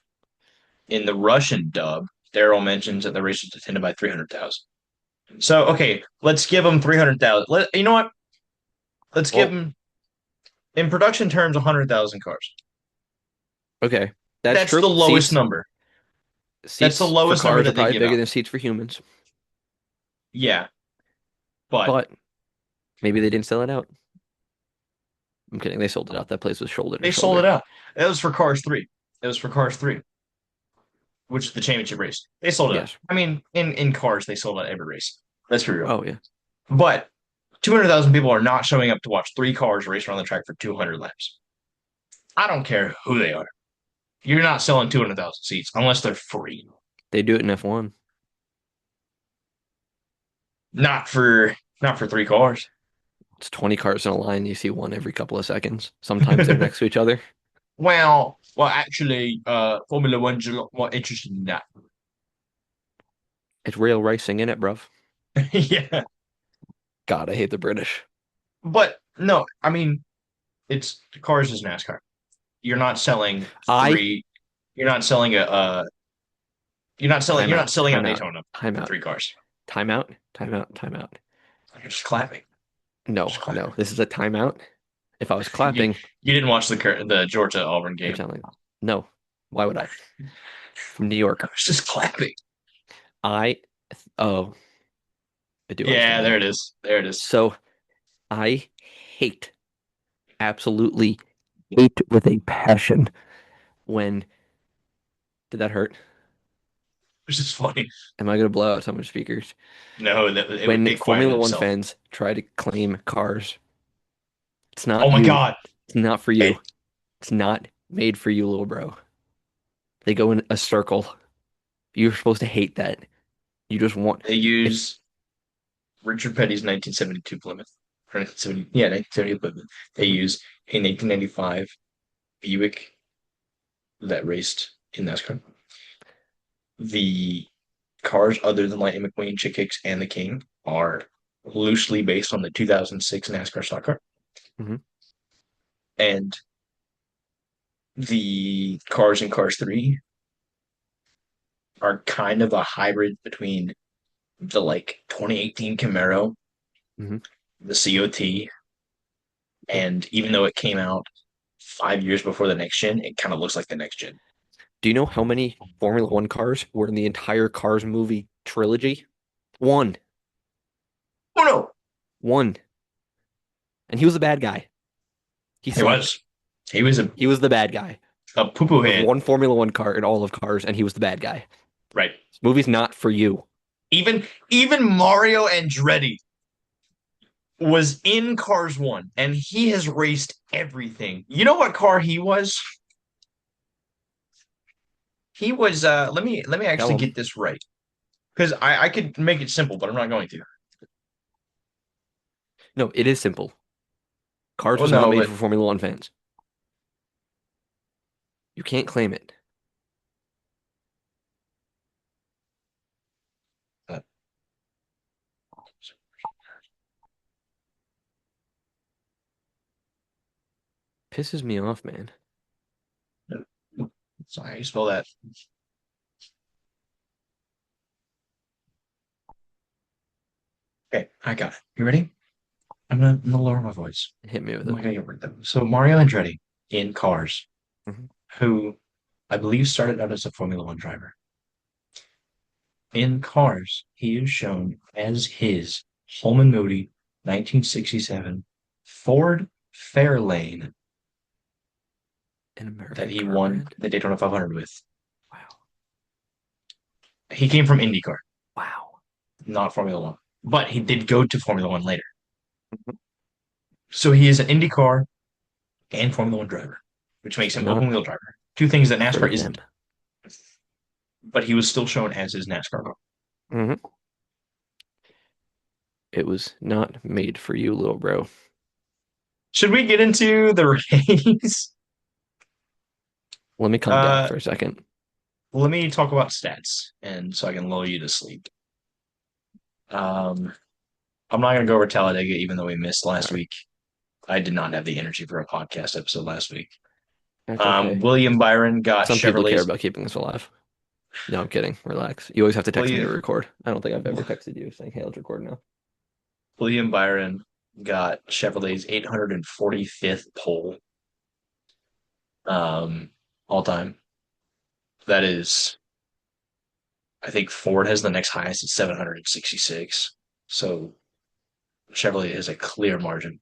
in the Russian dub, Daryl mentions that the race was attended by 300,000. So, okay, let's give them 300,000. You know what? Let's give Well, them, in production terms, 100,000 cars. okay. That's That's true. the lowest Seats number. That's the seats for lowest number cars are that they probably give bigger out. than seats for humans, Yeah, but but maybe they didn't sell it out. I'm kidding. They sold it out. That place was shoulder to they sold it shoulder. out. That was for Cars 3. It was for Cars 3, which is the championship race. They sold it out. Yes. I mean, in Cars, they sold out every race. Let's be real. Oh yeah. But 200,000 people are not showing up to watch three cars race around the track for 200 laps. I don't care who they are. You're not selling 200,000 seats unless they're free. They do it in F1. Not for three cars. It's 20 cars in a line. You see one every couple of seconds. Sometimes they're next to each other. Actually, Formula One's a lot more interesting than that. It's real racing in it, bruv. Yeah, God, I hate the British. but no, I mean, it's cars is NASCAR. You're not selling I three. You're not selling a. You're not selling. time You're not out, selling out time out, Daytona time for out, three cars. time out, time out, time out. You're just clapping. No, Just no, clapping. this is a timeout. If I was You clapping, you didn't watch the Georgia Auburn you're game. telling no. Why would I? From New I York. was just clapping. I oh, I do Yeah, understand there that. it is. There it is. So I hate, absolutely hate with a passion when did that hurt? Which is funny. Am I gonna blow out someone's speakers? No, When it quieted Formula One itself. fans try to claim cars, it's not Oh my you. God. It's not for It, you. It's not made for you, little bro. They go in a circle. You're supposed to hate that. You just want they if use Richard Petty's 1972 Plymouth. Or 1970, yeah, 1970 Plymouth. They Mhm. use a 1995 Buick that raced in NASCAR. The cars other than Lightning McQueen, Chick Hicks, and the King are loosely based on the 2006 NASCAR stock car. Mhm. And the cars in Cars 3 are kind of a hybrid between the like 2018 Camaro, Mhm. the COT, Yep. and even though it came out 5 years before the next gen, it kind of looks like the next gen. Do you know how many Formula One cars were in the entire Cars movie trilogy? One. Oh no, One. And he was the bad guy. He he sucked. was. He was He was the bad guy. a poo poo There was head, one Formula One car in all of Cars, and he was the bad guy. right? This movie's not for you. Even Mario Andretti was in Cars 1, and he has raced everything. You know what car he was? He was let me Tell actually him. get this right. Because I could make it simple, but I'm not going to. No, it is simple. Cars Well, was not no, made but for Formula One fans. You can't claim it. Pisses me off, man. Sorry, how you spell that? Okay, I got it. You ready? I'm gonna lower my voice. Hit me with I'm it. not gonna get rid of them. So Mario Andretti in Cars, Mhm. who I believe started out as a Formula One driver. In Cars, he is shown as his Holman Moody 1967 Ford Fairlane An that American he car won brand? the Daytona 500 with. Wow. He came from IndyCar, Wow. not Formula One, but he did go to Formula One later. Mhm. So he is an IndyCar and Formula One driver, which makes him Not open wheel driver. Two things that for NASCAR him. isn't. But he was still shown as his NASCAR car. Hmm. It was not made for you, little bro. Should we get into the race? Let me calm down Uh, for a second. Let me talk about stats, and so I can lull you to sleep. Um, I'm not going to go over Talladega, even though we missed All last right. week. I did not have the energy for a podcast episode last week. That's okay. William Byron got Some people care Chevrolet's. about keeping us alive. No, I'm kidding. Relax. You always have to text me to William record. I don't think I've ever texted you saying, hey, let's record now. William Byron got Chevrolet's 845th pole, um, all time. That is, I think Ford has the next highest at 766. So Chevrolet has a clear margin.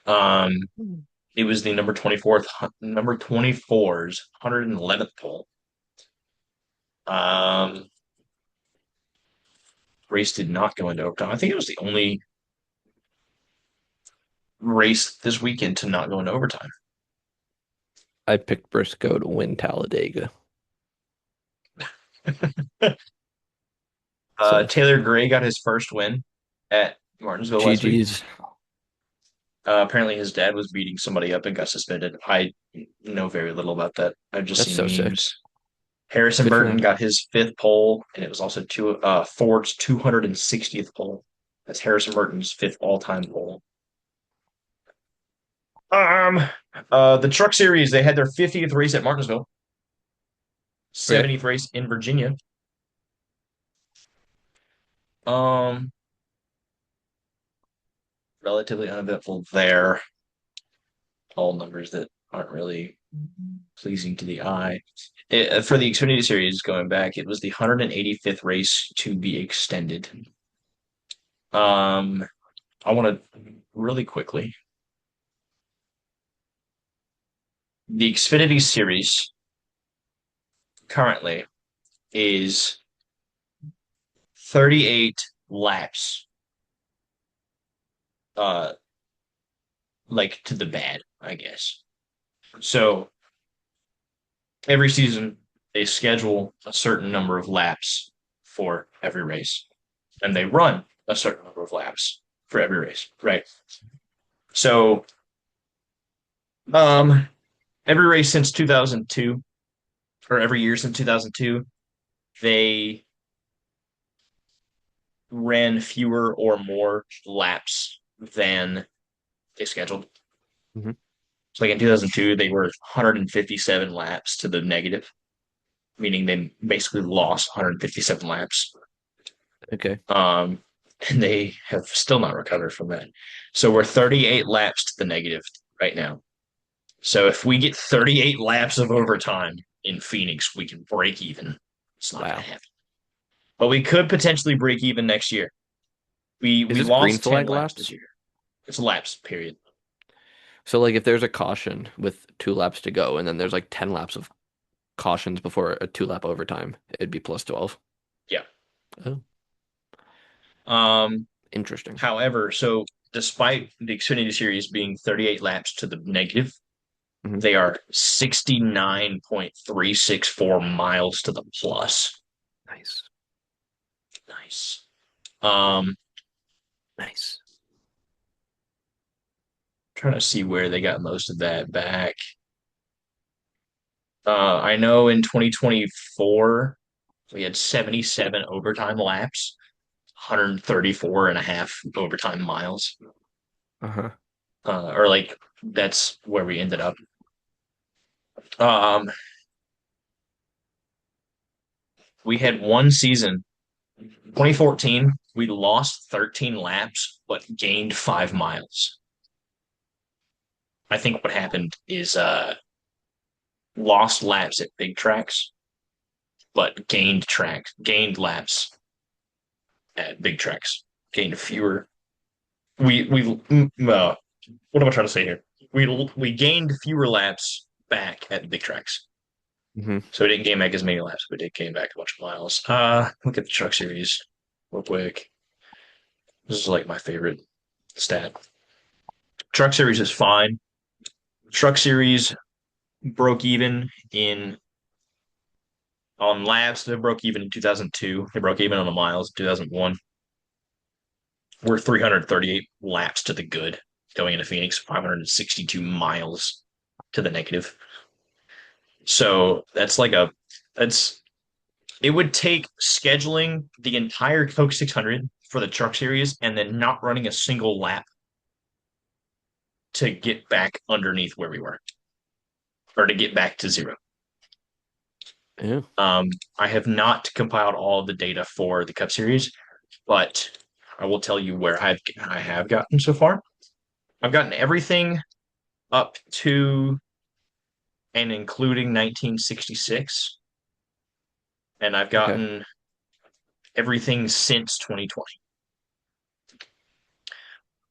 Um, Hmm. it was the number 24's 111th pole. Um, race did not go into overtime. I think it was the only race this weekend to not go into overtime. I picked Briscoe to win Talladega. So, Taylor Gray got his first win at Martinsville last week. GG's. Apparently, his dad was beating somebody up and got suspended. I know very little about that. I've just That's seen so sick. memes. Harrison Good for Burton him. got his fifth pole, and it was also Ford's 260th pole. That's Harrison Burton's fifth all-time pole. Um, the Truck Series, they had their 50th race at Martinsville, Okay. 70th race in Virginia. Um, Relatively uneventful there. All numbers that aren't really pleasing to the eye. For the Xfinity Series going back, it was the 185th race to be extended. Um, I want to really quickly. The Xfinity Series currently is 38 laps, uh, like to the bad, I guess. So every season they schedule a certain number of laps for every race, and they run a certain number of laps for every race, right? So, um, every race since 2002, or every year since 2002, they ran fewer or more laps than they scheduled. Hmm. So, like in 2002, they were 157 laps to the negative, meaning they basically lost 157 laps. Okay. Um, and they have still not recovered from that. So we're 38 laps to the negative right now. So if we get 38 laps of overtime in Phoenix, we can break even. It's not going to Wow. happen. But we could potentially break even next year. We Is we this green lost 10 flag laps this laps? year. It's laps, period. So, like, if there's a caution with 2 laps to go, and then there's like 10 laps of cautions before a 2 lap overtime, it'd be plus 12. Yeah. Oh, Um, interesting. However, so despite the Xfinity Series being 38 laps to the negative, Hmm. they are 69.364 miles to the plus. Nice. Nice. Um, Nice. Trying to see where they got most of that back. I know in 2024, we had 77 overtime laps, 134 and a half overtime miles. Uh-huh. or like that's where we ended up. Um, we had one season, 2014, we lost 13 laps, but gained 5 miles. I think what happened is lost laps at big tracks, but gained laps at big tracks, gained fewer. What am I trying to say here? We gained fewer laps back at big tracks. Hmm. So we didn't gain back as many laps, but we did gain back a bunch of miles. Look at the truck series real quick. This is like my favorite stat. Truck series is fine. Truck series broke even in on laps. They broke even in 2002. They broke even on the miles in 2001. We're 338 laps to the good going into Phoenix, 562 miles to the negative. So that's it would take scheduling the entire Coke 600 for the truck series and then not running a single lap to get back underneath where we were or to get back to zero. Yeah. Um, I have not compiled all of the data for the Cup Series, but I will tell you where I have gotten so far. I've gotten everything up to and including 1966, and I've Okay. gotten everything since 2020.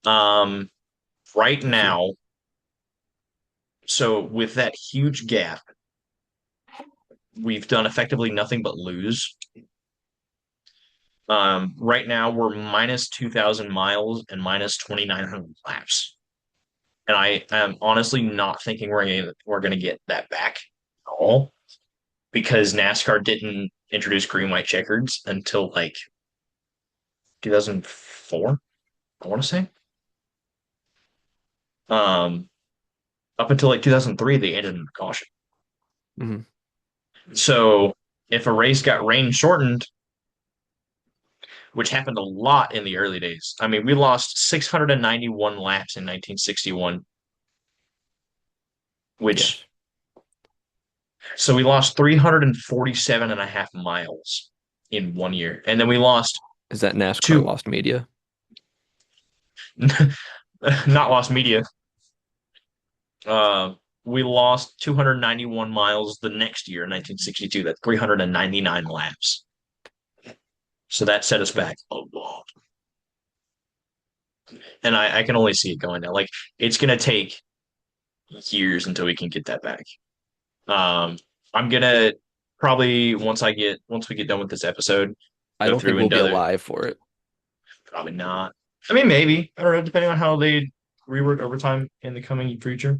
Um, right I see. now, so with that huge gap, we've done effectively nothing but lose. Right now we're minus 2,000 miles and minus 2,900 laps. And I am honestly not thinking we're gonna get that back at all because NASCAR didn't introduce green white checkers until like 2004, I want to say. Um, Up until like 2003, they ended in caution. Hmm. So if a race got rain shortened, which happened a lot in the early days, I mean, we lost 691 laps in 1961, which Yes. so we lost 347 and a half miles in 1 year. And then we lost Is that NASCAR two, lost media? not lost media. Uh, we lost 291 miles the next year, 1962. That's 399 laps. So that set us Yeah. back a lot. And I can only see it going down. Like it's gonna take years until we can get that back. Um, I'm gonna probably once we get done with this episode, I go don't think through we'll into be other. alive for it. Probably not. I mean, maybe. I don't know, depending on how they rework overtime in the coming future.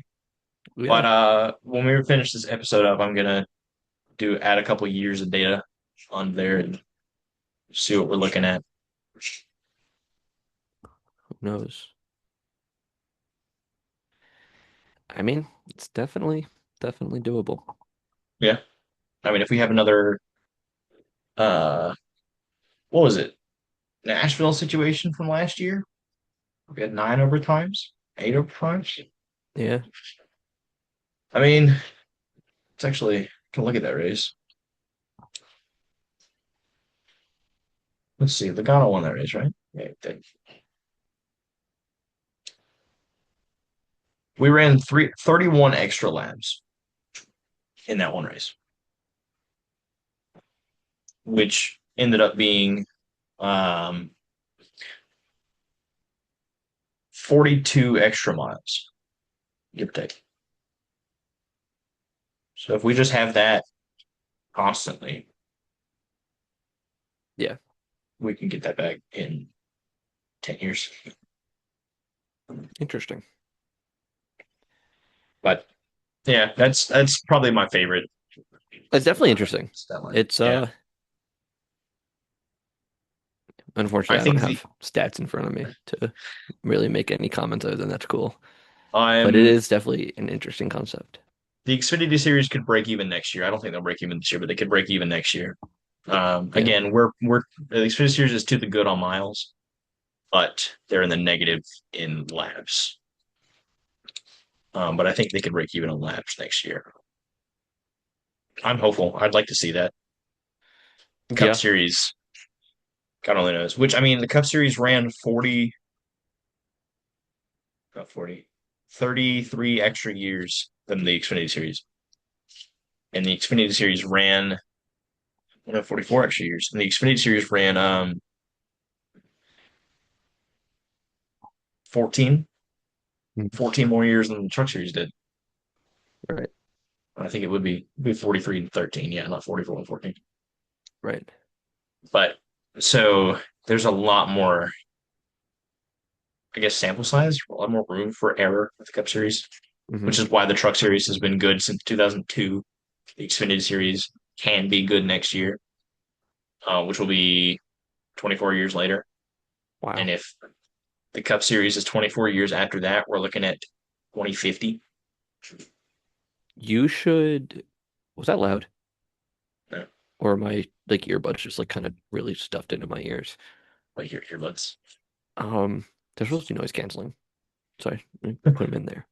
But Yeah. when we finish this episode up, I'm gonna do add a couple years of data on there and see what we're looking at. Who knows? I mean, it's definitely doable. Yeah. I mean, if we have another uh what was it? Nashville situation from last year? We had 9 overtimes, 8 overtimes. Yeah. I mean, it's actually can look at that race. Let's see. Logano won that race, right? Yeah, he did. We ran 31 extra laps in that one race, which ended up being um 42 extra miles, give or take. So if we just have that constantly, Yeah. we can get that back in 10 years. Interesting. But yeah, that's probably my favorite. It's definitely interesting. Stat line. It's Yeah. I unfortunately I don't think the have stats in front of me to really make any comments other than that's cool. But it I'm is definitely an interesting concept. the Xfinity series could break even next year. I don't think they'll break even this year, but they could break even next year. Yeah. Again, we're the Xfinity series is to the good on miles, but they're in the negative in laps. But I think they could break even on laps next year. I'm hopeful. I'd like to see that. Cup Yeah. Series, God only knows. Which I mean, the Cup Series ran 40, not 40, 33 extra years than the Xfinity Series, and the Xfinity Series ran 44 extra years, and the Xfinity Series ran 14, Mm. 14 more years than the Truck Series did. Right. I think it would be 43 and 13. Yeah, not 44 and 14. Right. But so there's a lot more, I guess, sample size, a lot more room for error with the Cup Series, Hmm. which is why the Truck Series has been good since 2002. The Xfinity Series can be good next year, which will be 24 years later. Wow. And if the Cup Series is 24 years after that, we're looking at 2050. You should. Was that loud? No, Or my like earbuds just like kind of really stuffed into my ears? like your earbuds. They're supposed to be noise canceling, so I put them in there.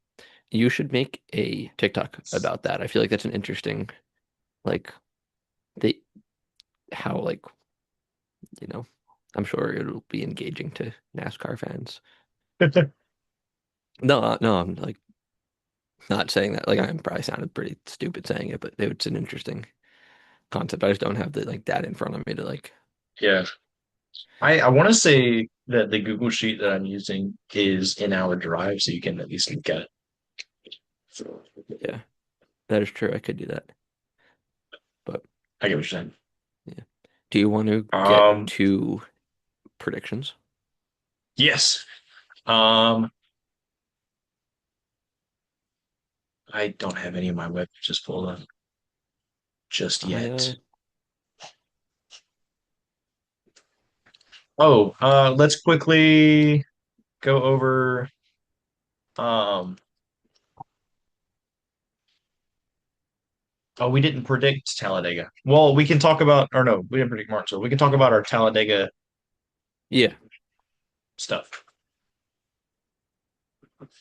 You should make a TikTok about that. I feel like that's an interesting like the how like you know I'm sure it'll be engaging to NASCAR fans. No, no, I'm like not saying that. Like I probably sounded pretty stupid saying it, but it's an interesting concept. I just don't have the like data in front of me to like. Yeah. I want to say that the Google Sheet that I'm using is in our drive, so you can at least look at it. So, Yeah, that is true. I could do that, but I get what you're saying. yeah. Do you want to get Um, to predictions? yes. Um, I don't have any of my web just pulled up just I yet. Oh, let's quickly go over. Um, oh, we didn't predict Talladega. Well, we can talk about, or no, we didn't predict Martinsville. We can talk about our Talladega Yeah, stuff.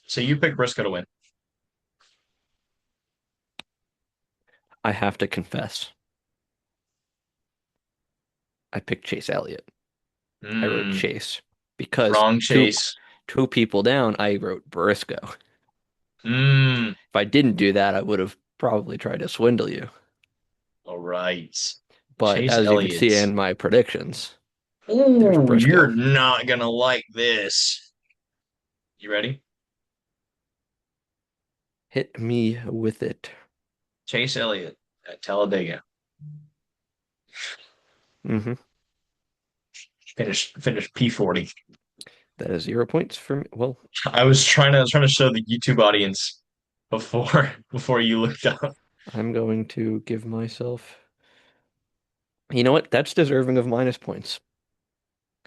So you pick Briscoe to win. I have to confess. I picked Chase Elliott. I wrote Mm, Chase because wrong two chase. two people down, I wrote Briscoe. Mm, If I didn't do that, I would have probably tried to swindle you. all right. But Chase as you can Elliott. see in my predictions, there's Ooh, you're Briscoe. not gonna like this. You ready? Hit me with it. Chase Elliott at Talladega. Hmm. Finish P40. That is 0 points for me. Well, I was trying to show the YouTube audience before before you looked up. I'm going to give myself. You know what? That's deserving of minus points.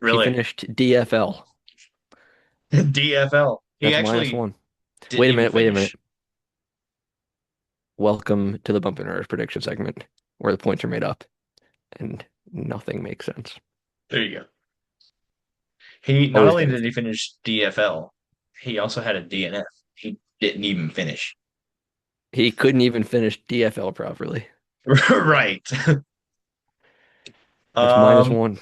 He Really? finished DFL. DFL. He That's minus actually one. didn't Wait a even minute. Wait a minute. finish. Welcome to the Bump and Runners prediction segment where the points are made up and nothing makes sense. There you go. He not Always only gotta. did he finish DFL, he also had a DNF. He didn't even finish. He couldn't even finish DFL properly. Right. That's minus Um, one.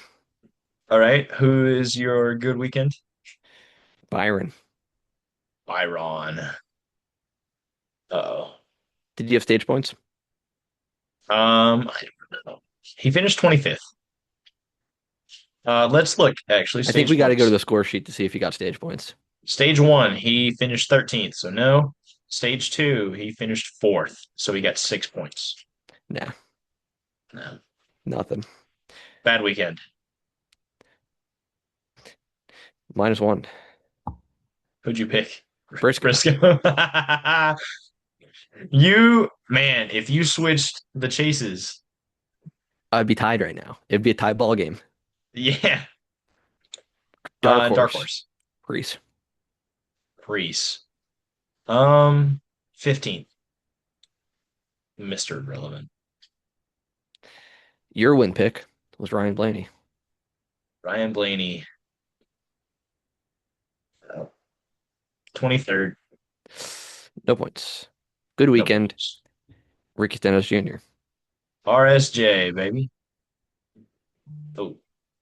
all right. Who is your good weekend? Byron. Byron. Uh-oh. Did you have stage points? I don't know. He finished 25th. Let's look, actually, I think stage we got to go to points. the score sheet to see if he got stage points. Stage one, he finished 13th, so no. Stage two, he finished fourth, so he got 6 points. Nah, No. nothing. Bad weekend. Minus one. Who'd you pick? Briscoe. Briscoe. Man, if you switched the chases, I'd be tied right now. It'd be a tie ball game. yeah. Dark Dark horse. horse. Reese. Priest. 15th. Mr. Relevant. Your win pick was Ryan Blaney. Ryan Blaney. 23rd. No points. Good No weekend, points. Ricky Stenhouse Jr. RSJ, baby. Oh,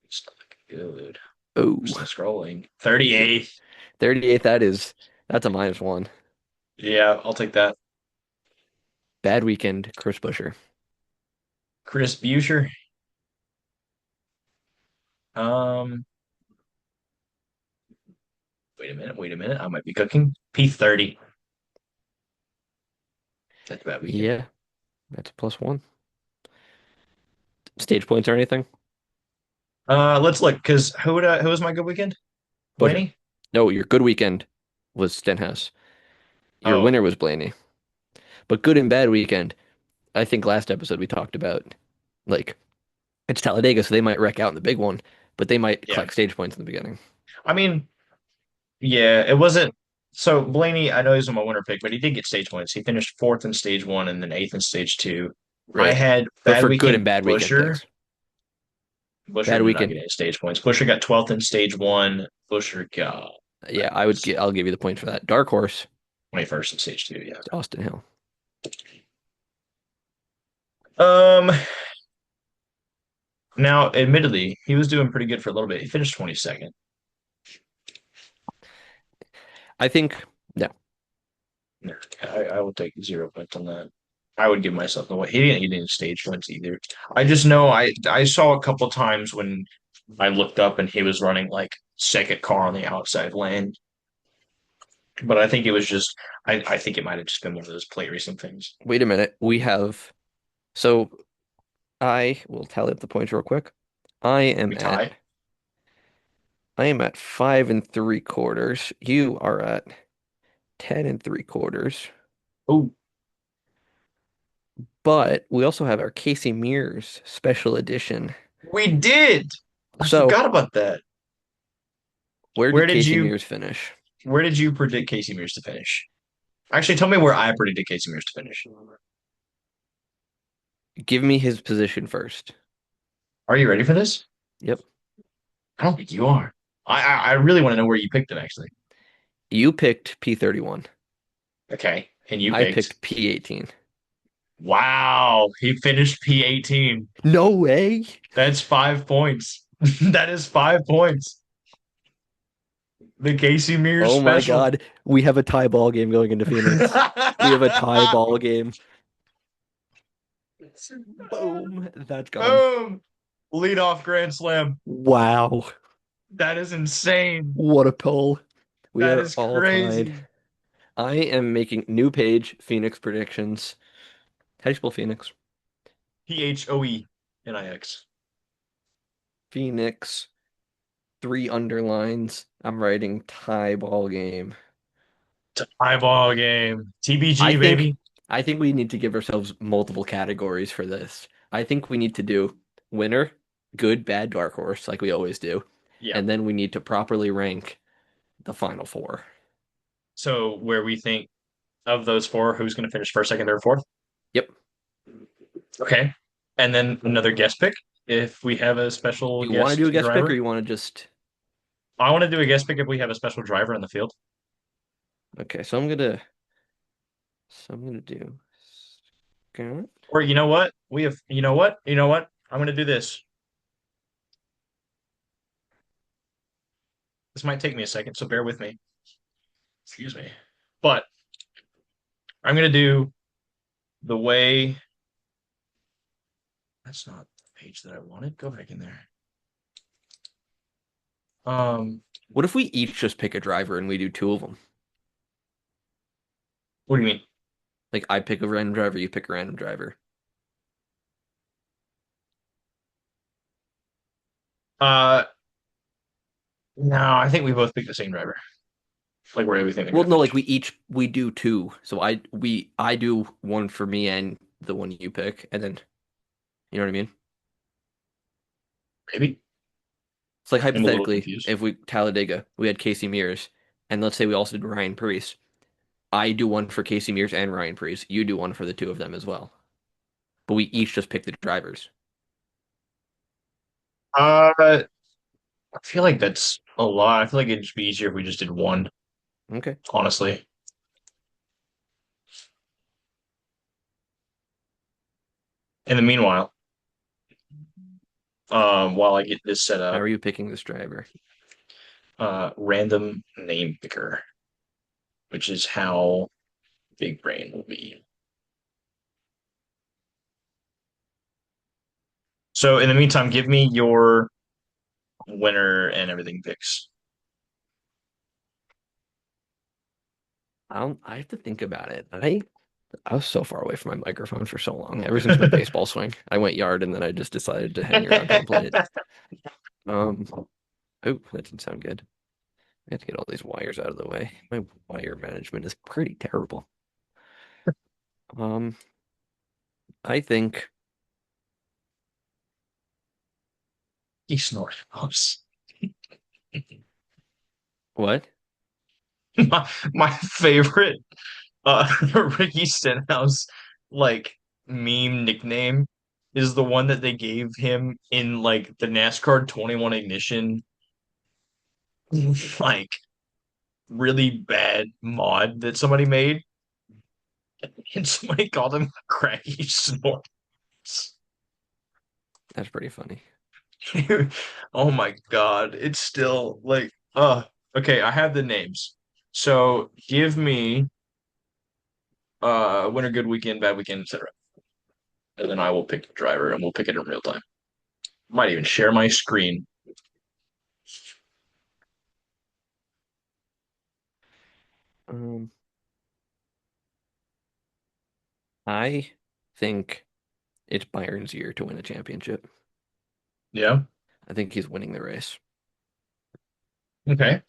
it's not looking good. Oh, Still scrolling. 38th. 38th. That's a -1. Yeah, I'll take that. Bad weekend, Chris Busher. Chris Buescher. Um, wait a minute, wait a minute. I might be cooking. P30. That's a bad weekend. Yeah, that's a +1. Stage points or anything? Let's look, because who was my good weekend? Busher. Blaney? No, your good weekend was Stenhouse. Your Oh, winner was Blaney. But good and bad weekend. I think last episode we talked about like it's Talladega, so they might wreck out in the big one, but they might yeah. collect stage points in the beginning. I mean, yeah, it wasn't. So Blaney, I know he's my winner pick, but he did get stage points. He finished fourth in stage one and then eighth in stage two. I Right. had But bad for good weekend and bad weekend Busher. picks. Busher Bad did not get weekend. any stage points. Busher got 12th in stage one. Busher got Yeah, I'll give you the point for that. Dark horse, 21st in stage two. Yeah. Austin Hill. Um. Now, admittedly, he was doing pretty good for a little bit. He finished 22nd. I think no. Yeah, I will take 0 points on that. I would give myself the way. He didn't get any stage points either. I just know I saw a couple times when I looked up and he was running like second car on the outside lane. But I think it was just I think it might have just been one of those plate racing things. Wait a minute. So I will tally up the points real quick. I am We at tie. I am at 5 3/4. You are at 10 3/4. Oh, But we also have our Casey Mears special edition. we did. I So forgot about that. where Where did did Casey you Mears finish? where did you predict Casey Mears to finish? Actually, tell me where I predicted Casey Mears to finish. Give me his position first. Are you ready for this? Yep. I don't think you are. I really want to know where you picked him actually. You picked P31. Okay. And you I picked. picked P18. Wow. He finished P18. No way. That's 5 points. That is 5 points. The Casey Mears Oh my special. God. We have a tie ball game going into Phoenix. We have a tie ball game. Boom. That's gone. Boom. Lead off grand slam. Wow. That is insane. What a pull. We That are is all tied. crazy. I am making new page Phoenix predictions. How do you spell Phoenix? Phoenix. Phoenix, three underlines. I'm writing tie ball game. Eyeball game. I TBG, think baby. I think we need to give ourselves multiple categories for this. I think we need to do winner, good, bad, dark horse, like we always do. Yeah. And then we need to properly rank the final four. So where we think of those four, who's going to finish first, second, third, fourth? Yep. Okay. And then another guest pick if we have a special You want to do a guest guest pick or driver. you want to just I want to do a guest pick if we have a special driver in the field. okay, so I'm gonna do Scott. Or you know what? We have, you know what? You know what? I'm going to do this. This might take me a second, so bear with me. Excuse me. But I'm going to do the way. That's not the page that I wanted. Go back in there. Um, What if we each just pick a driver and we do two of them? what do you mean? Like I pick a random driver, you pick a random driver. Uh, no, I think we both picked the same driver. Like where we think they're Well, going to no, like finish. we do two. So I do one for me and the one you pick, and then you know what I mean? Maybe. It's like I'm a little hypothetically, confused. if we Talladega, we had Casey Mears, and let's say we also did Ryan Preece. I do one for Casey Mears and Ryan Preece. You do one for the two of them as well. But we each just pick the drivers. I feel like that's a lot. I feel like it'd just be easier if we just did one, Okay. honestly. In the meanwhile, while I get this set How up, are you picking this driver? random name picker, which is how Big Brain will be. So in the meantime, give me your winner and everything picks. I have to think about it. I was so far away from my microphone for so long. Ever since my baseball swing, I went yard and then I just decided to hang around home plate. Um, oh, that didn't sound good. I have to get all these wires out of the way. My wire management is pretty terrible. Um, I think He snored. what? My favorite Ricky Stenhouse like meme nickname is the one that they gave him in like the NASCAR 21 Ignition like really bad mod that somebody made, and somebody called him Craggy Snorts. That's pretty funny. Oh my God. It's still like okay, I have the names. So give me winter, good weekend, bad weekend, etc. And then I will pick the driver and we'll pick it in real time. Might even share my screen. Um, I think it's Byron's year to win a championship. Yeah. I think he's winning the race. Okay.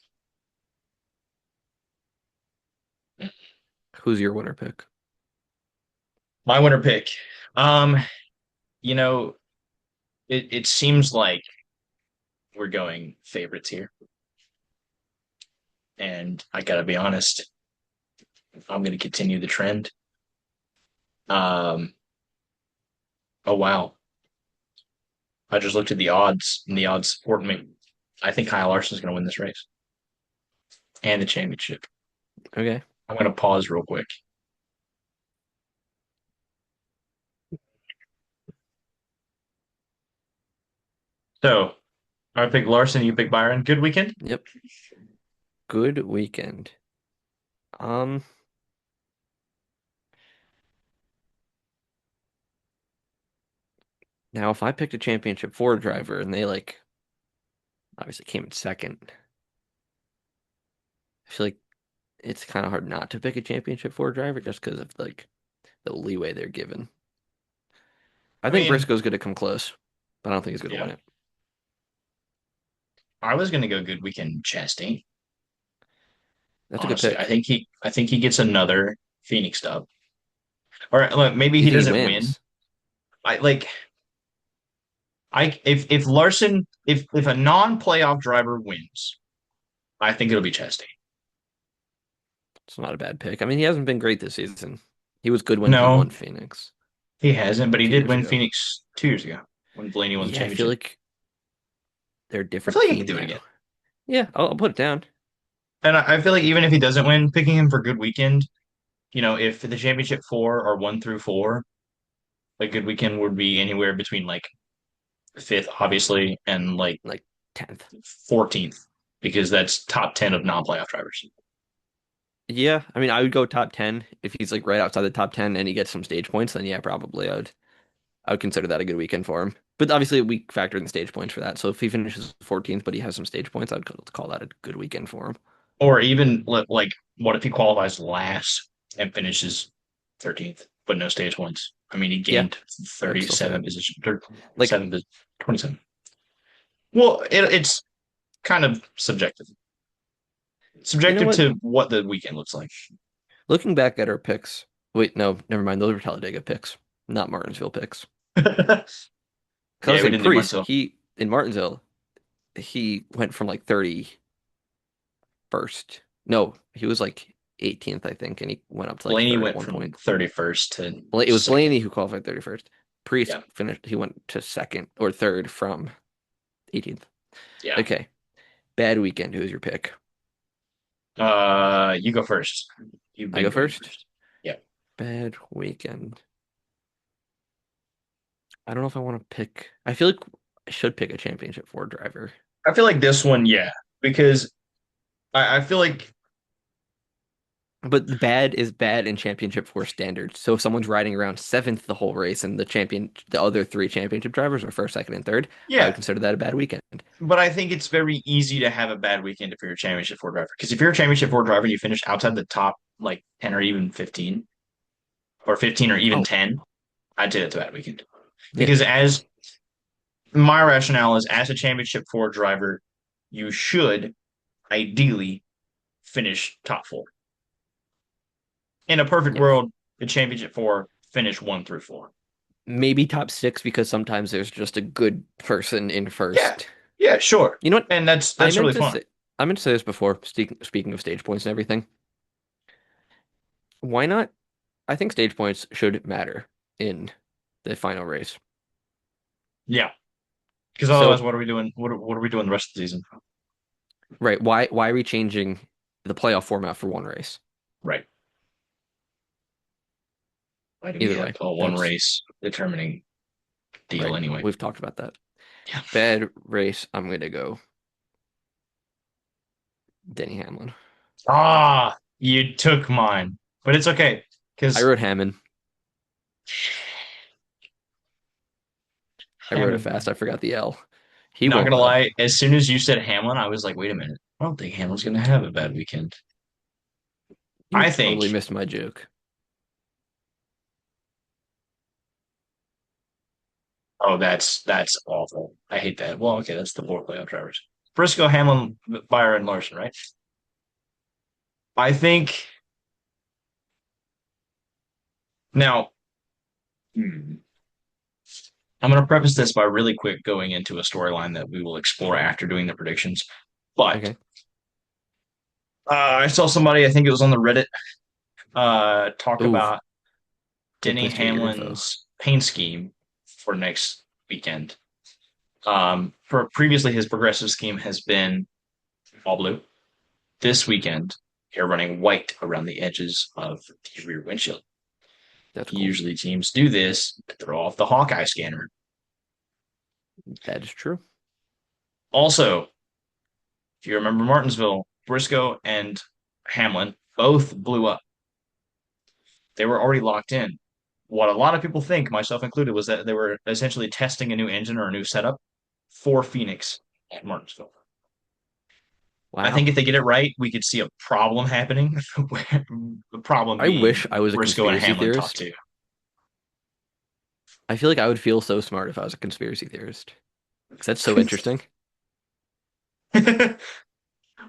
Who's your winner pick? My winner pick. Um, you know, it seems like we're going favorites here. And I gotta be honest, I'm gonna continue the trend. Um, oh wow. I just looked at the odds and the odds support me. I think Kyle Larson's gonna win this race and the championship. Okay. I'm gonna pause real quick. So I pick Larson, you pick Byron. Good weekend. Yep. Good weekend. Um, Now if I picked a championship Ford driver and they like obviously came in second, I feel like it's kind of hard not to pick a championship Ford driver just because of like the leeway they're given. I I think mean, Briscoe's going to come close, but I don't think he's going to yeah, win it. I was gonna go good weekend Chastain. That's a good Honestly, pick. I think he gets another Phoenix dub, or like, maybe You he think he doesn't win. wins? I like I if Larson if a non-playoff driver wins, I think it'll be Chastain. It's not a bad pick. I mean, he hasn't been great this season. He was good when he No, won Phoenix he hasn't, but a he few did years win ago. Phoenix 2 years ago when Blaney won the Yeah, I feel championship. like they're a I feel different like he can team do it now. again. Yeah, I'll put it down. And I feel like even if he doesn't win, picking him for good weekend, if the championship four are 1 through 4, a good weekend would be anywhere between like fifth, obviously, and like Like 10th. 14th, because that's top 10 of non-playoff drivers. Yeah, I mean, I would go top 10 if he's like right outside the top 10 and he gets some stage points, then yeah, probably I would consider that a good weekend for him. But obviously we factor in stage points for that. So if he finishes 14th but he has some stage points, I'd call that a good weekend for him. Or even like, what if he qualifies last and finishes 13th, but no stage points? I mean, he Yeah, gained I would still say 37 that. positions, or Like, 27. Well, it's kind of subjective. you know Subjective what? to what the weekend looks like. Looking back at our picks, wait, no, never mind. Those were Talladega picks, not Martinsville picks. Because I was Yeah, we saying didn't do much Priest, so. he in Martinsville, he went from like 31st. No, he was like 18th, I think, and he went up to like Blaney third at went one from point. 31st to It was second. Blaney who qualified 31st. Priest Yeah, finished, he went to second or third from 18th. yeah. Okay. Bad weekend. Who's your pick? You go first. You've I been go going first. first. Yeah. Bad weekend. I don't know if I want to pick. I feel like I should pick a championship four driver. I feel like this one, yeah, because I feel like But bad is bad in championship four standards. So if someone's riding around seventh the whole race and the other three championship drivers are first, second, and third, I would yeah, consider that a bad weekend. but I think it's very easy to have a bad weekend if you're a championship four driver. Because if you're a championship four driver and you finish outside the top like 10 or even 15, or 15 or even Oh, 10, I'd say that's a bad weekend. yeah, Because as my rationale is, as a championship four driver, you should ideally finish top four. In a perfect yes. world, the championship four finish one through four. Maybe top six because sometimes there's just a good person in Yeah, first. yeah, sure. You know what? And I that's meant really to fun. say I meant to say this before, speaking of stage points and everything. Why not? I think stage points should matter in the final race. Yeah. Because otherwise, So, what are we doing? What are we doing the rest of the season? right, why are we changing the playoff format for one race? Right. Why do we Either have way, a one that's race determining deal right. anyway? We've talked about that. Yeah. Bad race, I'm gonna go Denny Hamlin. Ah, you took mine, but it's okay I because wrote Hammond. I wrote it fast. Hamlin. I forgot the L. He Not won't gonna though. lie, as soon as you said Hamlin, I was like, wait a minute. I don't think Hamlin's gonna have a bad weekend. You I think. totally missed my joke. Oh, that's awful. I hate that. Well, okay, that's the four playoff drivers. Briscoe, Hamlin, Byron, Larson, right? I think now. hmm, I'm going to preface this by really quick going into a storyline that we will explore after doing the predictions. But Okay. I saw somebody, I think it was on the Reddit, talk Ooh, about good Denny place to get your info. Hamlin's paint scheme for next weekend. For previously, his progressive scheme has been all blue. This weekend, they're running white around the edges of the rear windshield. That's cool. Usually, teams do this to throw off the Hawkeye scanner. That is true. Also, if you remember Martinsville, Briscoe and Hamlin both blew up. They were already locked in. What a lot of people think, myself included, was that they were essentially testing a new engine or a new setup for Phoenix at Martinsville. I think Wow. if they get it right, we could see a problem happening. The problem I wish being I was a Briscoe and conspiracy Hamlin top theorist. two. I feel like I would feel so smart if I was a conspiracy theorist. Because that's so interesting. That's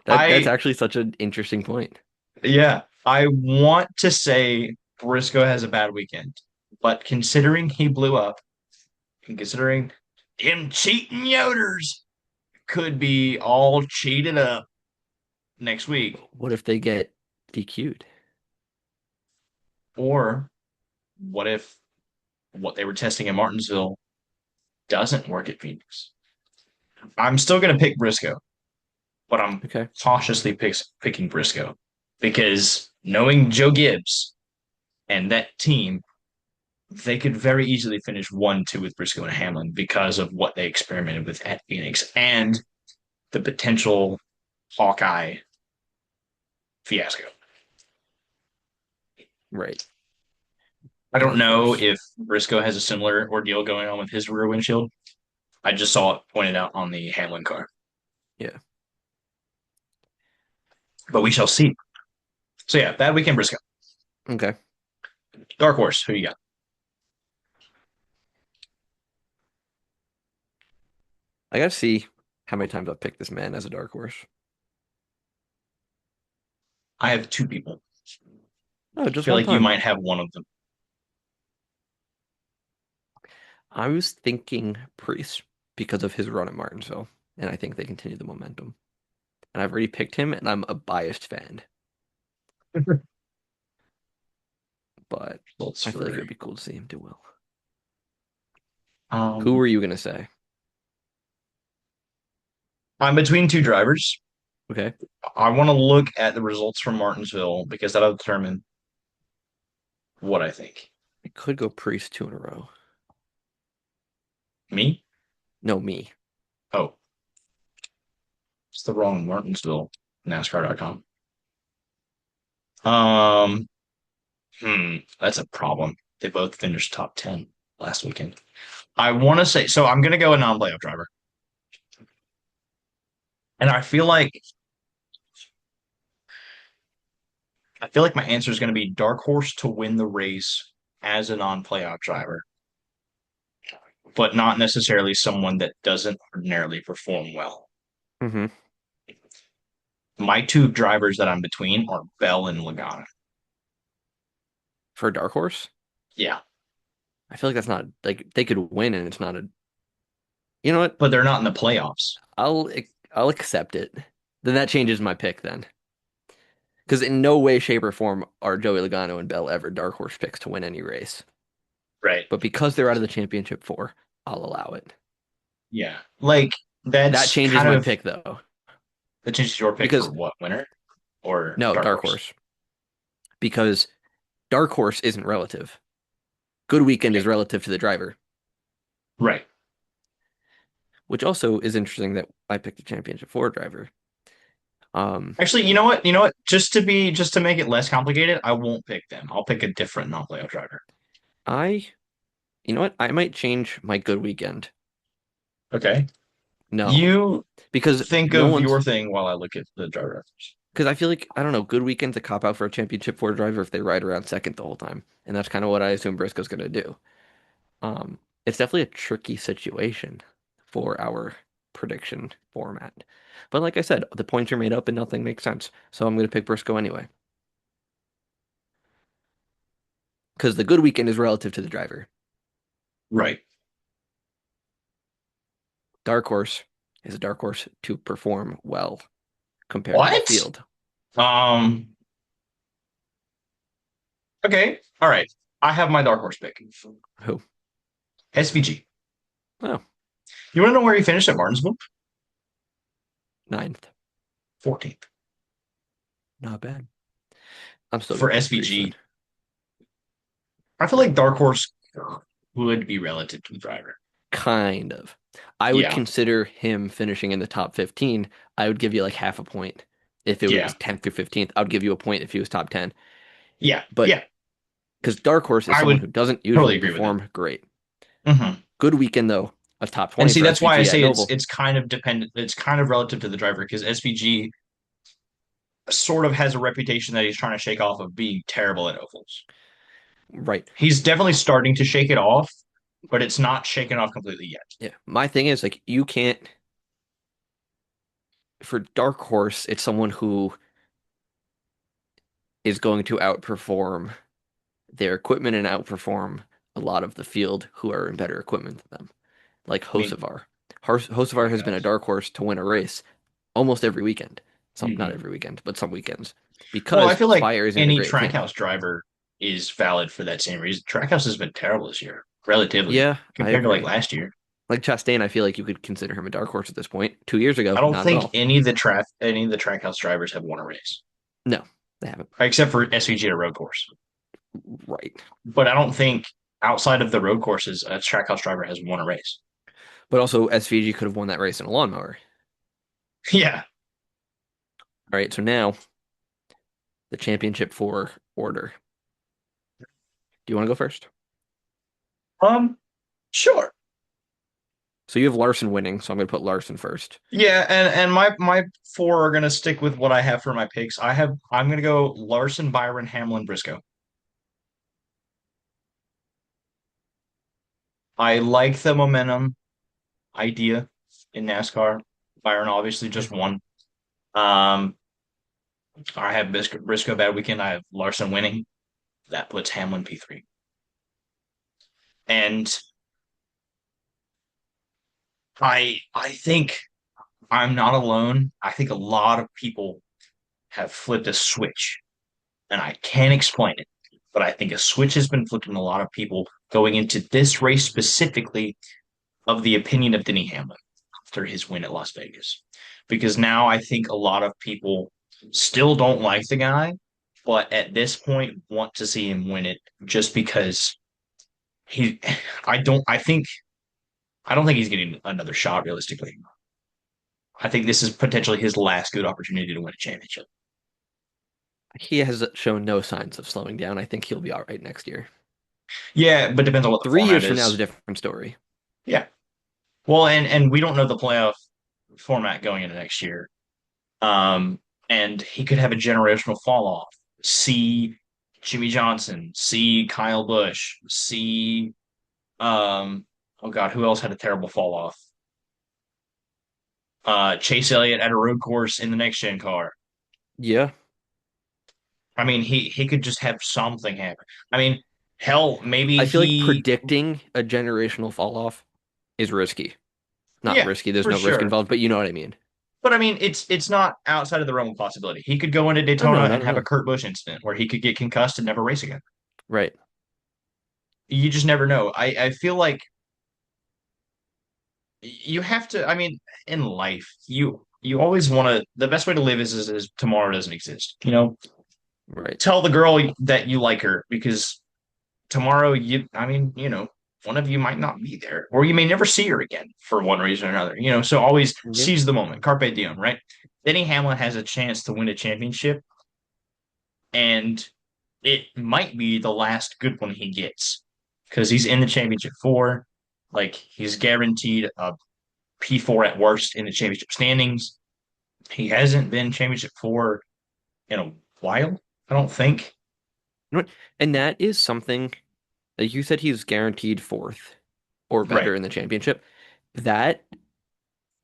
I actually such an interesting point. Yeah, I want to say Briscoe has a bad weekend, but considering he blew up and considering him cheating Yoders could be all cheated up next week. What if they get DQ'd? Or what if what they were testing in Martinsville doesn't work at Phoenix? I'm still going to pick Briscoe, but I'm Okay. cautiously picking Briscoe because knowing Joe Gibbs and that team, they could very easily finish 1-2 with Briscoe and Hamlin because of what they experimented with at Phoenix and the potential Hawkeye fiasco. Right. I don't Dark know horse. if Briscoe has a similar ordeal going on with his rear windshield. I just saw it pointed out on the Hamlin car, Yeah. but we shall see. So yeah, bad weekend, Briscoe. Okay. Dark horse, who you got? I gotta see how many times I've picked this man as a dark horse. I have two people. Oh, I just feel one like you time. might have one of them. I was thinking Priest because of his run at Martinsville, and I think they continue the momentum. And I've already picked him, and I'm a biased fan, but Results I feel like it for would be cool to see him do well. Who um, were you gonna say? I'm between two drivers. Okay. I want to look at the results from Martinsville because that'll determine what I think. I could go Priest two in a row. Me? No, me. Oh, it's the wrong Martinsville NASCAR.com. Um, that's a problem. They both finished top 10 last weekend. I want to say, so I'm going to go a non-playoff driver. And I feel like my answer is going to be dark horse to win the race as a non-playoff driver, but not necessarily someone that doesn't ordinarily perform well. Hmm. My two drivers that I'm between are Bell and Logano. For Dark Horse, Yeah, I feel like that's not like they could win and it's not a. You know what? but they're not in the playoffs. I'll I'll accept it. Then that changes my pick then. Because in no way, shape, or form are Joey Logano and Bell ever Dark Horse picks to win any race. Right. But because they're out of the championship four, I'll allow it. Yeah. Like That that's changes kind my of pick though. that changes your pick for Because what, winner or no, dark Dark horse? Horse. Because Dark Horse isn't relative. Good Weekend is Right. relative to the driver, Right. which also is interesting that I picked a championship four driver. Um, Actually, you know what? You know what? Just to make it less complicated, I won't pick them. I'll pick a different non-playoff driver. I, you know what? I might change my Good Weekend. Okay. No, You because think no of one's your thing while I look at the driver reference. because I feel like I don't know. Good Weekend's a cop out for a championship four driver if they ride around second the whole time, and that's kind of what I assume Briscoe's going to do. It's definitely a tricky situation for our prediction format. But like I said, the points are made up and nothing makes sense. So I'm going to pick Briscoe anyway. Because the good weekend is relative to the driver. Right. Dark horse is a dark horse to perform well compared to the What? field. Um, okay. All right. I have my dark horse pick. Who? SVG. Oh, You want to know where he finished at Martinsville? ninth. 14th. Not bad. I'm still For going with Priest then. SVG, I feel like dark horse would be relative to the driver. Kind of. I would Yeah. consider him finishing in the top 15. I would give you like half a point if it Yeah. was 10th through 15th. I would give you a point if he was top 10. Yeah. But Yeah. because Dark Horse is I someone would who doesn't totally usually agree with that. perform great. Hmm. Good weekend though, a top And 20 see, for that's why I SVG at say it's Noble. it's kind of dependent. It's kind of relative to the driver because SVG sort of has a reputation that he's trying to shake off of being terrible at ovals. Right. He's definitely starting to shake it off, but it's not shaken off completely yet. Yeah. My thing is like you can't for Dark Horse, it's someone who is going to outperform their equipment and outperform a lot of the field who are in better equipment than them. Like I mean, Hocevar. Hocevar has been a Trackhouse. dark horse to win a race almost every weekend. Some not Hmm. every weekend, but some weekends. Well, I Because feel like Spire isn't a any great team. Trackhouse driver is valid for that same reason. Trackhouse has been terrible this year, relatively Yeah, I compared to like agree. last year. Like Chastain, I feel like you could consider him a dark horse at this point. 2 years I ago, don't not at think all. any of the Trackhouse drivers have won a race, No, they haven't. except for SVG at a road course. Right. But I don't think outside of the road courses, a Trackhouse driver has won a race. But also SVG could have won that race in a lawnmower. Yeah. All right, so now the championship for order. Do you want to go first? Sure. So you have Larson winning, so I'm going to put Larson first. Yeah, and my four are gonna stick with what I have for my picks. I'm gonna go Larson, Byron, Hamlin, Briscoe. I like the momentum idea in NASCAR. Byron obviously Yeah. just won. Um, I have Briscoe bad weekend. I have Larson winning. That puts Hamlin P3. And I think I'm not alone. I think a lot of people have flipped a switch, and I can't explain it. But I think a switch has been flipped in a lot of people going into this race specifically of the opinion of Denny Hamlin after his win at Las Vegas. Because now I think a lot of people still don't like the guy, but at this point want to see him win it just because he I don't I don't think he's getting another shot realistically. I think this is potentially his last good opportunity to win a championship. He has shown no signs of slowing down. I think he'll be all right next year. Yeah, but depends on what the 3 years format from now is a is. different story. Yeah. Well, and we don't know the playoff format going into next year. And he could have a generational fall off. See Jimmy Johnson, see Kyle Busch, see oh God, who else had a terrible fall off? Chase Elliott at a road course in the next gen car. Yeah, I mean, he could just have something happen. I mean, hell, maybe I feel like he predicting a generational fall off is risky. Not yeah, risky, there's for no risk sure. involved, but you know what I mean. But I mean, it's not outside of the realm of possibility. He could go into Oh, no, Daytona not and at have a all. Kurt Busch incident where he could get concussed and never race again. Right. You just never know. I feel like you have to, I mean, in life, you always want to the best way to live is tomorrow doesn't exist. You know, Right. tell the girl that you like her because tomorrow I mean, one of you might not be there or you may never see her again for one reason or another. So always Yeah. seize the moment, carpe diem, right? Denny Hamlin has a chance to win a championship and it might be the last good one he gets because he's in the championship four. Like he's guaranteed a P4 at worst in the championship standings. He hasn't been championship four in a while, I don't think. You know what? And that is something, like you said, he's guaranteed fourth or Right. better in the championship. That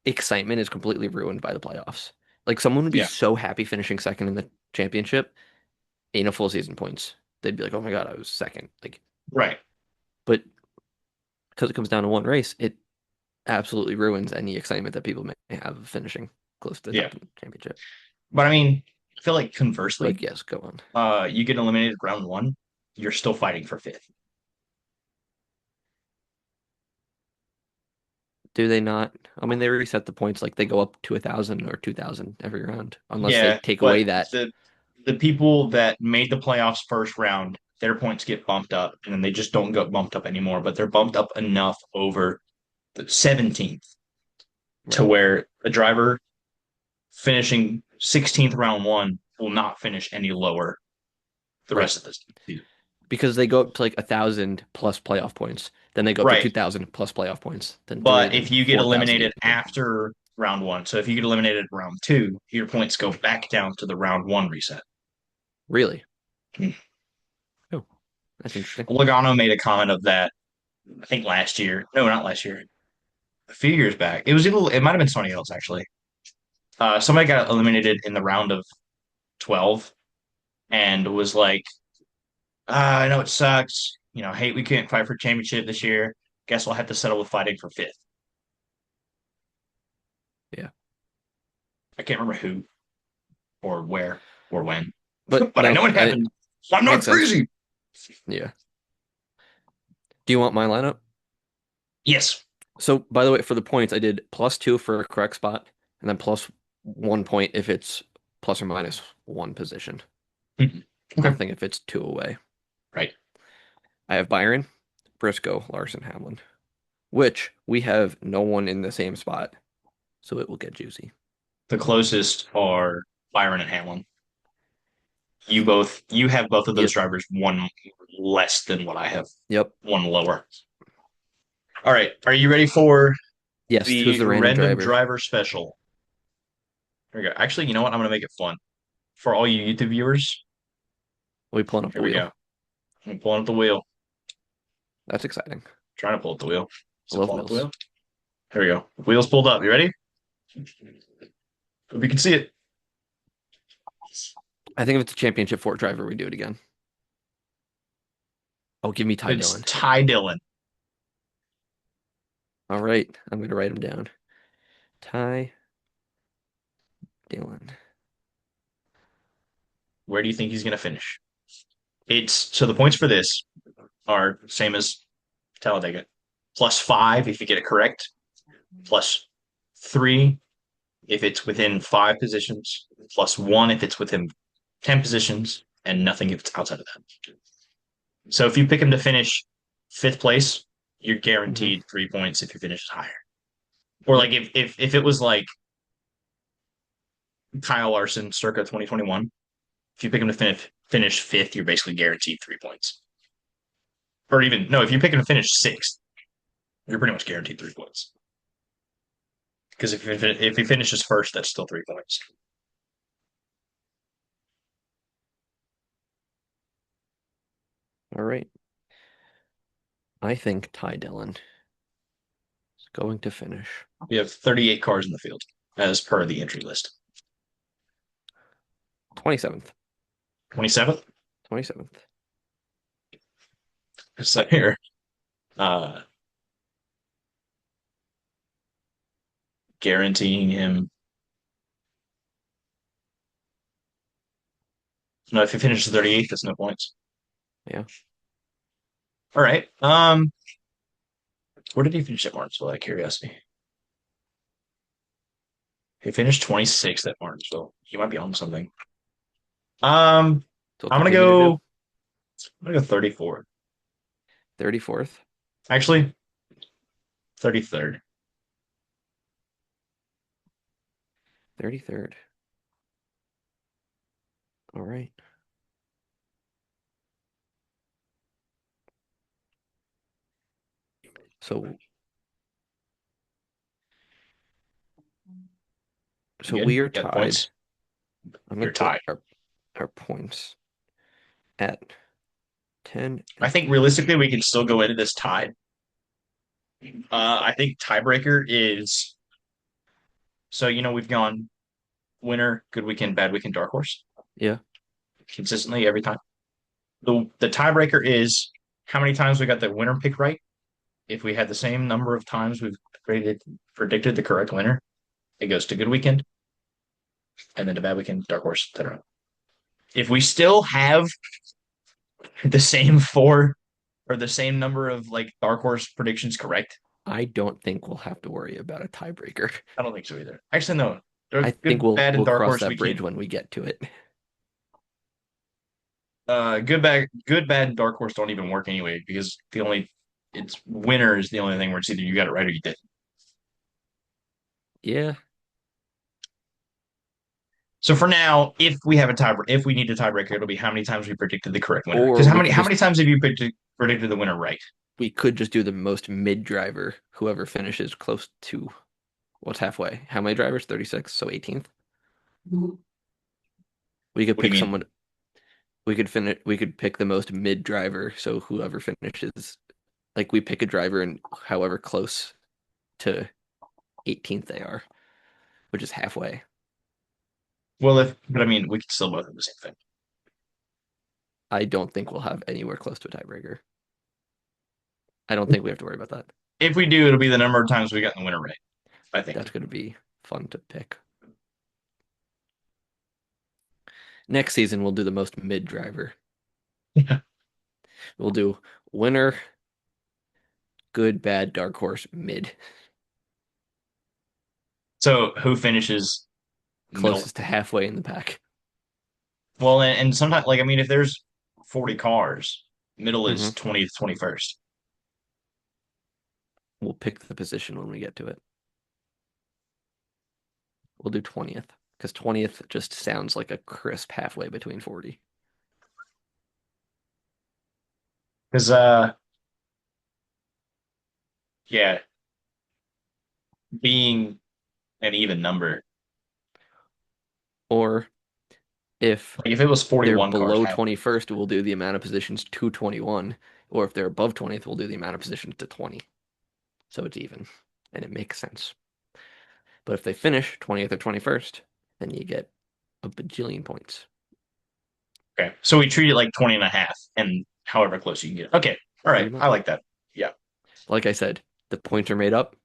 excitement is completely ruined by the playoffs. Like someone would be Yeah. so happy finishing second in the championship in a full season points. They'd be like, "Oh my God, I was second." Like, Right. but because it comes down to one race, it absolutely ruins any excitement that people may have of finishing close to the Yeah. top of the championship. But I mean, I feel like conversely, But yes, go on. you get eliminated round one, you're still fighting for fifth. Do they not? I mean, they reset the points like they go up to 1,000 or 2,000 every round, unless they Yeah, take but away that. the people that made the playoffs first round, their points get bumped up, and then they just don't get bumped up anymore. But they're bumped up enough over the 17th to Right. where a driver finishing 16th round one will not finish any lower the Right. rest of the season. Because they go up to like 1,000 plus playoff points. Then they go up to Right. 2,000 plus playoff points. Then three, But then if you get 4,000 eliminated even. after round one, so if you get eliminated round two, your points go back down to the round one reset. Really? Hmm. Oh, that's interesting. Logano made a comment of that, I think last year. No, not last year. A few years back. It might have been somebody else actually. Somebody got eliminated in the round of 12 and was like, I know it sucks. Hate we couldn't fight for championship this year. Guess we'll have to settle with fighting for fifth. Yeah. I can't remember who or where or when, But but I no, know it I happened. I'm not makes sense. crazy. Yeah. Do you want my lineup? Yes. So, by the way, for the points, I did +2 for a correct spot, and then plus 1 point if it's plus or minus one position. Mhm. Okay. Nothing if it's two away. Right. I have Byron, Briscoe, Larson, Hamlin, which we have no one in the same spot, so it will get juicy. The closest are Byron and Hamlin. You have both of those Yep. drivers one less than what I have, Yep. one lower. All right. Are you ready for Yes. Who's the the random random driver? driver special? Here we go. Actually, you know what? I'm going to make it fun for all you YouTube viewers. Are we pulling up the Here we wheel? go. I'm pulling up the wheel. That's exciting. Trying to pull up the wheel. I Is it love pulling up the wheels. wheel? Here we go. Wheels pulled up. You ready? Hope you can see it. I think if it's a championship four driver, we do it again. Oh, give me Ty It's Dillon. Ty Dillon. All right, I'm going to write him down. Ty Dillon. Where do you think he's going to finish? It's so the points for this are same as Talladega. +5 if you get it correct. +3 if it's within 5 positions. +1 if it's within 10 positions, and nothing if it's outside of that. So if you pick him to finish fifth place, you're Hmm. guaranteed 3 points if you finish higher. Or Yeah. like if it was like Kyle Larson circa 2021, if you pick him to finish fifth, you're basically guaranteed 3 points. Or even no, if you pick him to finish sixth, you're pretty much guaranteed 3 points. Because if he finishes first, that's still 3 points. All right. I think Ty Dillon is going to finish We have 38 cars in the field as per the entry list. 27th. 27th. 27th. So here, uh, guaranteeing him. No, if he finishes 38th, that's no points. Yeah. All right. Where did he finish at Martinsville? Out of curiosity. He finished 26th at Martinsville. He might be on something. Um, So we'll I'm gonna continue to go. do I'm gonna go 34. 34th, Actually, 33rd. 33rd. All right. So You we good? are Got tied. points. I'm gonna You're put tied. our points at 10 I and think realistically, we can still go into this tied. I think tiebreaker is so we've gone winner, good weekend, bad weekend, dark horse yeah. consistently every time. The tiebreaker is how many times we got the winner pick right. If we had the same number of times we've predicted the correct winner, it goes to good weekend, and then to bad weekend, dark horse, etc. If we still have the same four or the same number of like dark horse predictions correct, I don't think we'll have to worry about a tiebreaker. I don't think so either. Actually, no. They're I think good, bad, and we'll dark cross horse. that We bridge can when we get to it. good, bad, and dark horse don't even work anyway because the only it's winner is the only thing where it's either you got it right or you didn't. Yeah. So for now, if we need a tiebreaker, it'll be how many times we predicted the correct winner. Because Or how we many could how just many times have you predicted the winner right? do the most mid driver, whoever finishes close to what's halfway. How many drivers? 36, so 18th. We could What do you pick mean? someone we could pick the most mid driver, so whoever finishes like we pick a driver and however close to 18th they are, which is halfway. Well, but I mean, we could still both have the same thing. I don't think we'll have anywhere close to a tiebreaker. I don't think we have to worry about that. If we do, it'll be the number of times we got the winner right. I think. That's going to be fun to pick. Next season, we'll do the most mid driver. We'll do winner, good, bad, dark horse, mid, So who finishes middle? closest to halfway in the pack. Well, and sometimes, like I mean, if there's 40 cars, middle is Hmm. 20th, 21st. We'll pick the position when we get to it. We'll do 20th because 20th just sounds like a crisp halfway between 40. Because yeah, being an even number. Or if Like if it was they're 41 cars, below half. 21st, we'll do the amount of positions to 21. Or if they're above 20th, we'll do the amount of positions to 20. So it's even and it makes sense. But if they finish 20th or 21st, then you get a bajillion points. Okay. So we treat it like 20 and a half and however close you can get. Okay. All Pretty right. I much. like that. Yeah. Like I said, the points are made up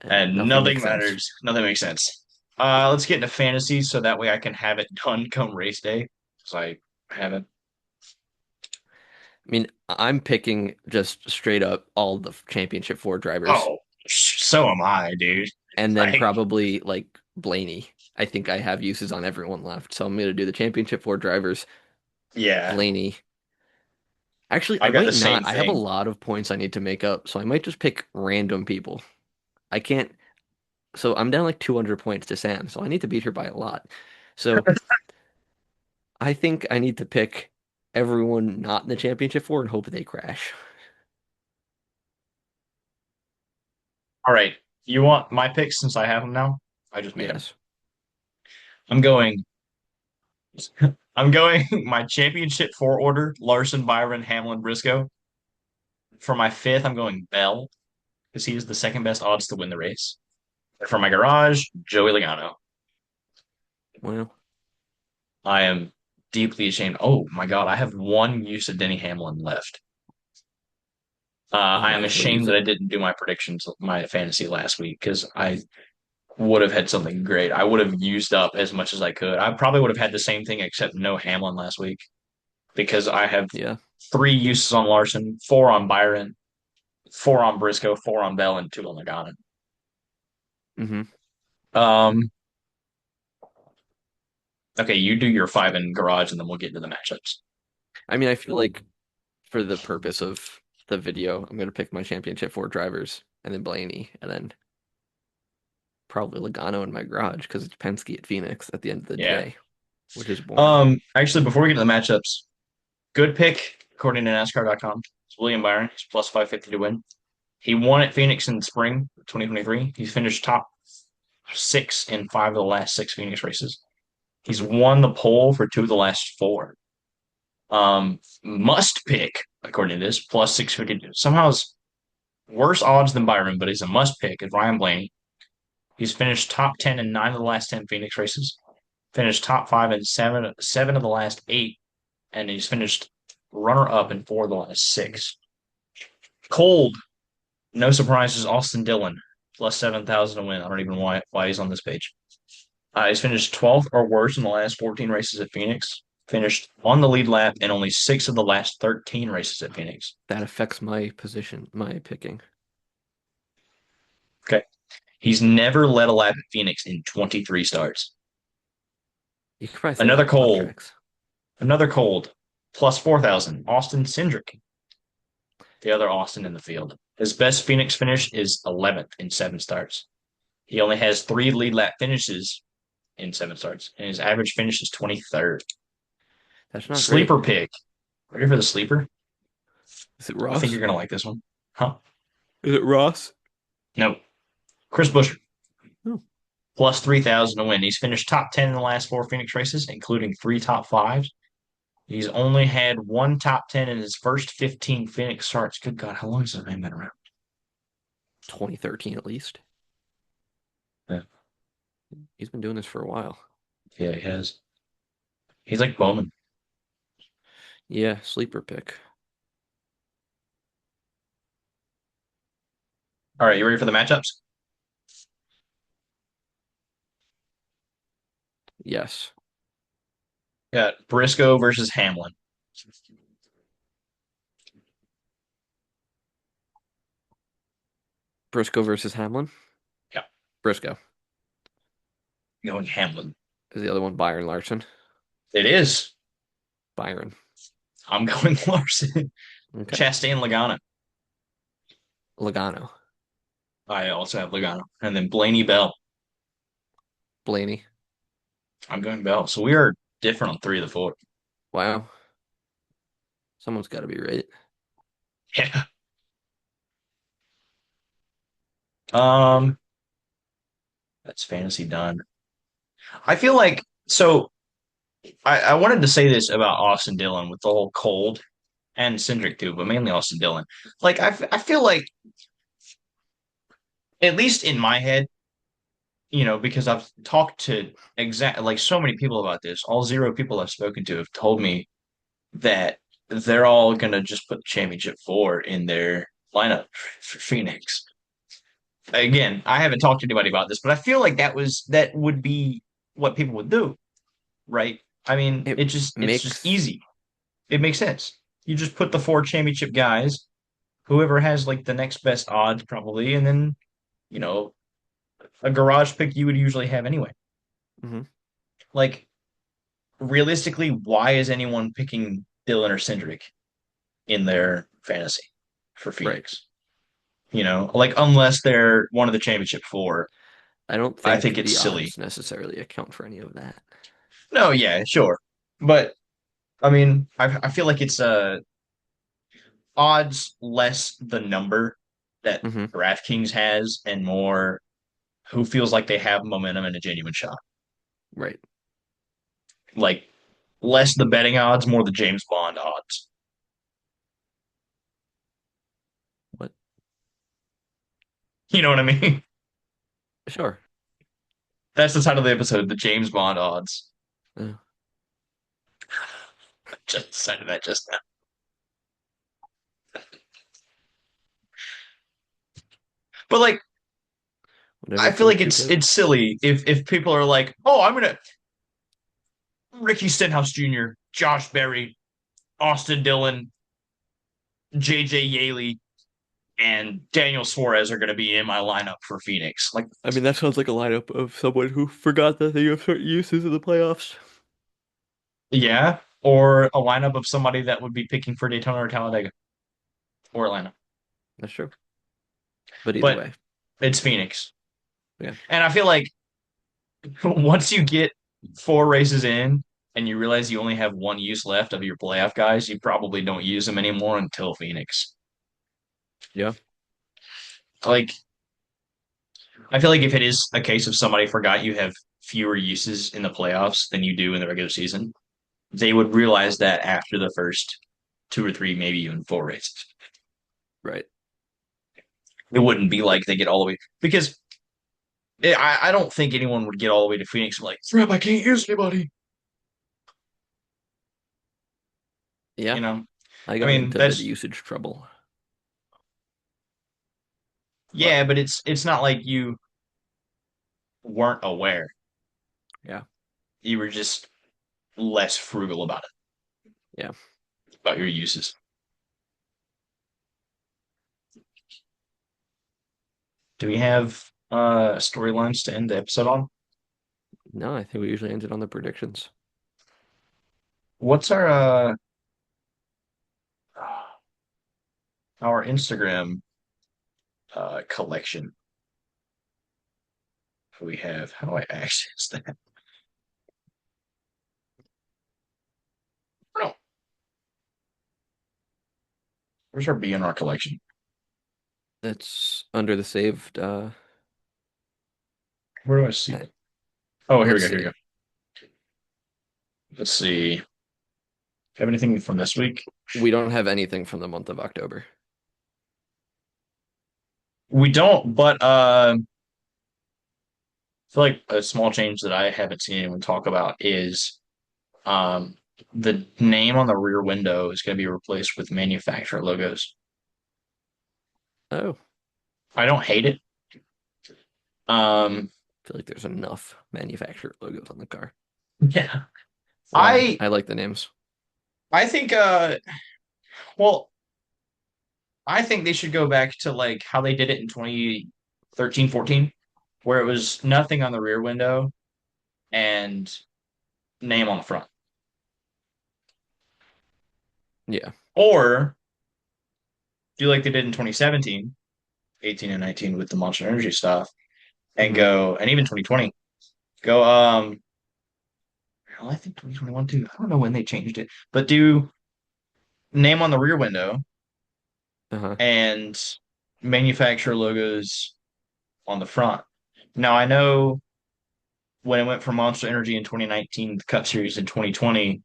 and And nothing nothing makes sense. matters. Nothing makes sense. Let's get into fantasy so that way I can have it done come race day. Because I haven't. I mean, I'm picking just straight up all the championship four drivers Oh, so am I, dude. and then Like, probably like Blaney. I think I have uses on everyone left. So I'm going to do the championship four drivers, yeah. Blaney, Actually, I I got the might same not. I have a thing. lot of points I need to make up, so I might just pick random people. I can't. So I'm down like 200 points to Sam, so I need to beat her by a lot. So I think I need to pick everyone not in the championship four and hope they crash. All right. You want my picks since I have them now? I just made them. Yes. I'm going. I'm going my championship four order: Larson, Byron, Hamlin, Briscoe. For my fifth, I'm going Bell because he is the second best odds to win the race. And for my garage, Joey Logano. Well, I am deeply ashamed. Oh my God, I have one use of Denny Hamlin left. I I am might as well use ashamed that it. I didn't do my predictions, my fantasy last week because I would have had something great. I would have used up as much as I could. I probably would have had the same thing except no Hamlin last week because I have Yeah. three uses on Larson, four on Byron, four on Briscoe, four on Bell, and two on Logano. hmm Um, okay, you do your five in garage, and then we'll get into the matchups. I mean, I feel like for the purpose of the video, I'm gonna pick my championship four drivers and then Blaney and then probably Logano in my garage because it's Penske at Phoenix at the end of the Yeah. day, which is boring. Actually, before we get to the matchups, good pick according to NASCAR.com. It's William Byron. He's plus 550 to win. He won at Phoenix in spring 2023. He's finished top six in five of the last six Phoenix races. He's hmm won the pole for two of the last four. Must pick, according to this, plus 650. Somehow is worse odds than Byron, but he's a must pick is Ryan Blaney. He's finished top 10 in nine of the last 10 Phoenix races, finished top five in seven of the last eight, and he's finished runner up in four of the last six. Cold, no surprises, Austin Dillon, plus 7,000 to win. I don't even know why he's on this page. He's finished 12th or worse in the last 14 races at Phoenix. Finished on the lead lap in only six of the last 13 races at Phoenix. That affects my position, my picking. Okay. He's never led a lap at Phoenix in 23 starts. You could probably say that Another for a lot of cold, tracks. another cold, plus 4,000. Austin Cindric, the other Austin in the field. His best Phoenix finish is 11th in seven starts. He only has three lead lap finishes in seven starts, and his average finish is 23rd. That's not great. Sleeper pick. Ready for the sleeper? Is it I think Ross? you're going to like this one. Huh? Is it Ross? No. Chris Buescher, Oh, plus 3,000 to win. He's finished top 10 in the last four Phoenix races, including three top fives. He's only had one top 10 in his first 15 Phoenix starts. Good God, how long has this man been around? 2013 at least. Yeah, He's been doing this for a while. yeah, he has. He's like Bowman. Yeah, sleeper pick. All right, you ready for the matchups? Yes. Got Briscoe versus Hamlin. Briscoe versus Hamlin. Yeah, Briscoe. going Hamlin. Is the other one Byron Larson? It is. Byron. I'm going Larson. Okay. Chastain Logano. Logano. I also have Logano. And then Blaney Bell. Blaney. I'm going Bell. So we are different on three of the four. Wow. Someone's got to be right. Yeah. Um, that's fantasy done. I feel like so I wanted to say this about Austin Dillon with the whole cold and Cindric too, but mainly Austin Dillon. Like I feel like at least in my head, because I've talked to like so many people about this, all zero people I've spoken to have told me that they're all gonna just put championship four in their lineup for Phoenix. Again, I haven't talked to anybody about this, but I feel like that would be what people would do, right? I mean, It it's just makes easy. It makes sense. You just put the four championship guys, whoever has like the next best odds probably, and then, you know, a garage pick you would usually have anyway. mhm. Like realistically, why is anyone picking Dylan or Cindric? in their fantasy for Right. Phoenix. Like unless they're one of the championship four, I don't I think think it's the silly. odds necessarily account for any of that. No, yeah, sure. But I mean, I feel like it's odds less the number that Hmm. DraftKings has and more who feels like they have momentum and a genuine shot. Right. Like less the betting odds, more the James Bond odds. What? You know what I mean? Sure. That's the title of the episode, the James Bond odds. Uh, Just decided that just now. But like Whatever I feel like floats your it's boat. it's silly if people are like, "Oh, I'm gonna Ricky Stenhouse Jr., Josh Berry, Austin Dillon, JJ Yaley, and Daniel Suarez are gonna be in my lineup for Phoenix." Like, I mean, that sounds like a lineup of someone who forgot that they have certain uses in the playoffs. yeah, or a lineup of somebody that would be picking for Daytona or Talladega or Atlanta. That's true. But either But way, it's Phoenix. yeah. And I feel like once you get four races in and you realize you only have one use left of your playoff guys, you probably don't use them anymore until Phoenix. Yeah. Like, I feel like if it is a case of somebody forgot you have fewer uses in the playoffs than you do in the regular season, they would realize that after the first two or three, maybe even four races. Right. It wouldn't be like they get all the way because I don't think anyone would get all the way to Phoenix and be like, crap, I can't use anybody. Yeah. You know, I I got mean, into the that's usage trouble. But yeah, but it's not like you weren't aware. yeah. You were just less frugal Yeah. about your uses. Do we have storylines to end the episode on? No, I think we usually ended on the predictions. What's our Instagram collection we have? How do I access that? No, where's our BNR collection? That's under the saved Where do I see at, it? Oh, here we let's go. Here we go. see. Let's see. Have anything from this week? We don't have anything from the month of October. We don't, but I feel like a small change that I haven't seen anyone talk about is um, the name on the rear window is going to be replaced with manufacturer logos. Oh, I don't hate it. Um, I feel like there's enough manufacturer logos on the car. yeah, Well, I I like the names. I think well, I think they should go back to like how they did it in 2013, 14, where it was nothing on the rear window and name on the front. Yeah. Or do like they did in 2017, 18 and 19 with the Monster Energy stuff and Hmm. go, and even 2020, go, well, I think 2021 too. I don't know when they changed it, but do name on the rear window Uh-huh. and manufacturer logos on the front. Now I know when it went from Monster Energy in 2019 to the Cup Series in 2020,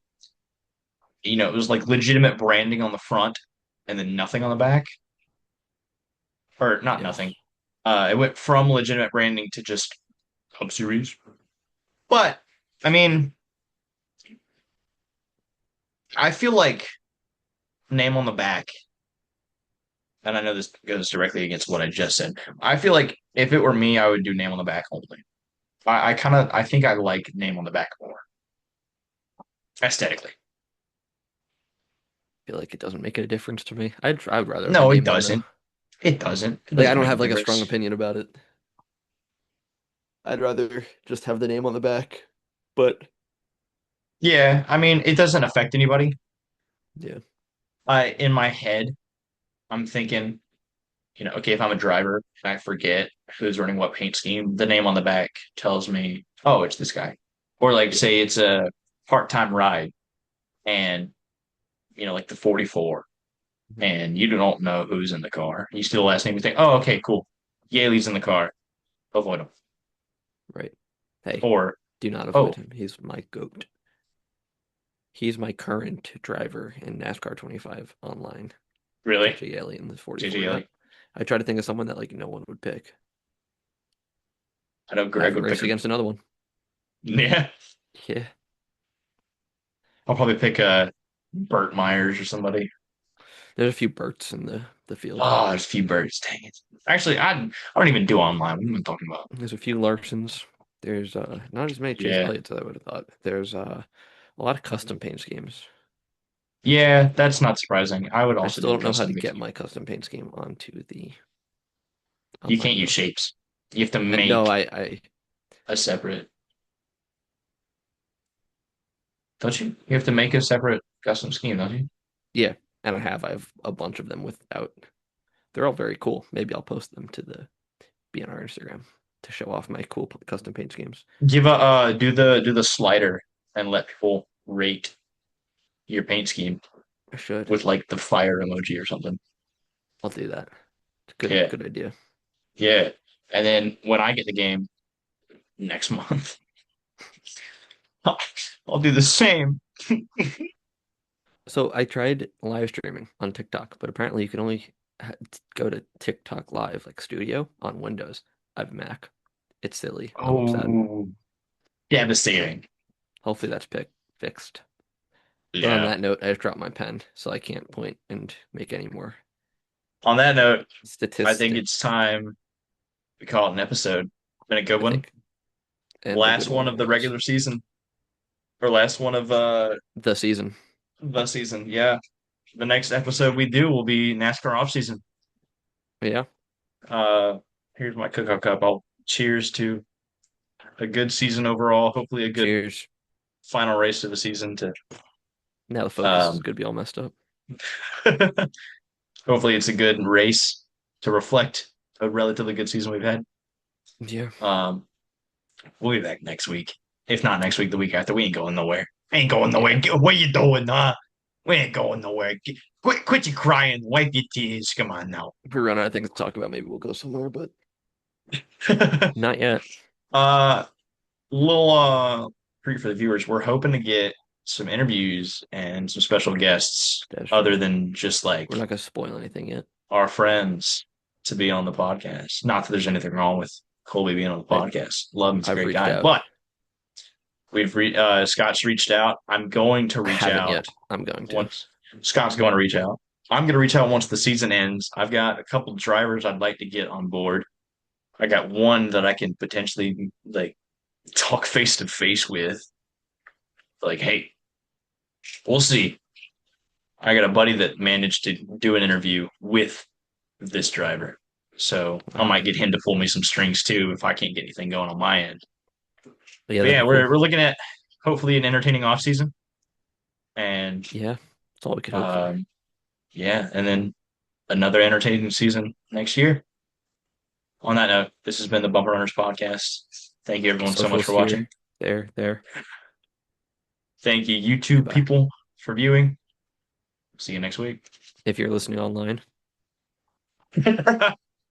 it was like legitimate branding on the front and then nothing on the back, or not nothing. Yes. It went from legitimate branding to just Cup Series. But I mean, I feel like name on the back, and I know this goes directly against what I just said. I feel like if it were me, I would do name on the back only. I think I like name on the back more aesthetically. I feel like it doesn't make a difference to me. I'd rather have the No, it name on the doesn't. It doesn't. It like I doesn't don't make a have like a strong difference. opinion about it. I'd rather just have the name on the back. But Yeah, I mean, it doesn't affect anybody. yeah. in my head, I'm thinking, okay, if I'm a driver and I forget who's running what paint scheme, the name on the back tells me, oh, it's this guy. Or like Yeah. say it's a part-time ride and like the 44 Mhm. and you don't know who's in the car. You see the last name, you think, oh, okay, cool. Yaley's in the car. Avoid him. Right. Hey, Or, do not avoid oh, him. He's my goat. He's my current driver in NASCAR 25 online. really? JJ Yeley in the JJ 44. Yaley? Yep. I try to think of someone that like no one would pick. I know I Greg haven't would pick raced him. against another one. Yeah. Yeah. I'll probably pick Burt Myers or somebody. There's a few Berts in the field. Oh, there's a few birds. Dang it. Actually, I don't even do online. What am I talking about? There's a few Larsons. There's not as many Chase Yeah. Elliott's as I would have thought. There's a lot of custom paint schemes. Yeah, that's not surprising. I would I also still do a don't know how to custom get scheme. my custom paint scheme onto the You can't online use mode. shapes. You have to No, make I a separate, don't you? You have to make a separate custom scheme, don't you? yeah, and I have a bunch of them without. They're all very cool. Maybe I'll post them to the BNR Instagram to show off my cool custom paint schemes. Give a do the slider and let people rate your paint scheme I should. with like the fire emoji or something. I'll do that. It's a Yeah. good idea. Yeah. And then when I get the game next month, I'll do the same. So I tried live streaming on TikTok, but apparently you can only go to TikTok Live, like Studio, on Windows. I have Mac. It's silly. I'm upset. Oh, devastating. Hopefully that's fixed. But on Yeah. that note, I just dropped my pen, so I can't point and make any more On that note, I think it's statistics, time we call it an episode. Been a good I one. think. And a good Last one one of it the was. regular season, or last one of The season. the season. Yeah. The next episode we do will be NASCAR off season. Yeah. Uh, here's my cookout cup. I'll cheers to a good season overall. Hopefully, a good Cheers. final race of the season. To Now the focus is um, going to be all messed up. hopefully, it's a good race to reflect a relatively good season we've had. Yeah. Um, we'll be back next week. If not next week, the week after. We ain't going nowhere. Ain't going nowhere. Yeah. What you doing, huh? We ain't going nowhere. Quit your crying. Wipe your tears. Come on now. If we run out of things to talk about, maybe we'll go somewhere, but not yet. uh, little treat for the viewers. We're hoping to get some interviews and some special guests That's other true. than just like We're not going to spoil anything yet. our friends to be on the podcast. Not that there's anything wrong with Colby being on the I, podcast. Love him, he's a I've great reached guy. out. But Scott's reached out. I'm going to I reach haven't out yet. I'm going to. once Scott's going to reach out. I'm going to reach out once the season ends. I've got a couple drivers I'd like to get on board. I got one that I can potentially like talk face to face with. Like, hey, we'll see. I got a buddy that managed to do an interview with this driver. So I Wow. might get him to pull me some strings too if I can't get anything going on my end. But yeah, But that'd yeah, be we're cool. we're looking at hopefully an entertaining off season. And Yeah. That's all we could hope for. um yeah, and then another entertaining season next year. On that note, this has been the Bumper Runners podcast. Thank you everyone so much Socials for watching. here, there. Thank you, YouTube Goodbye. people, for viewing. See you next week. If you're listening online.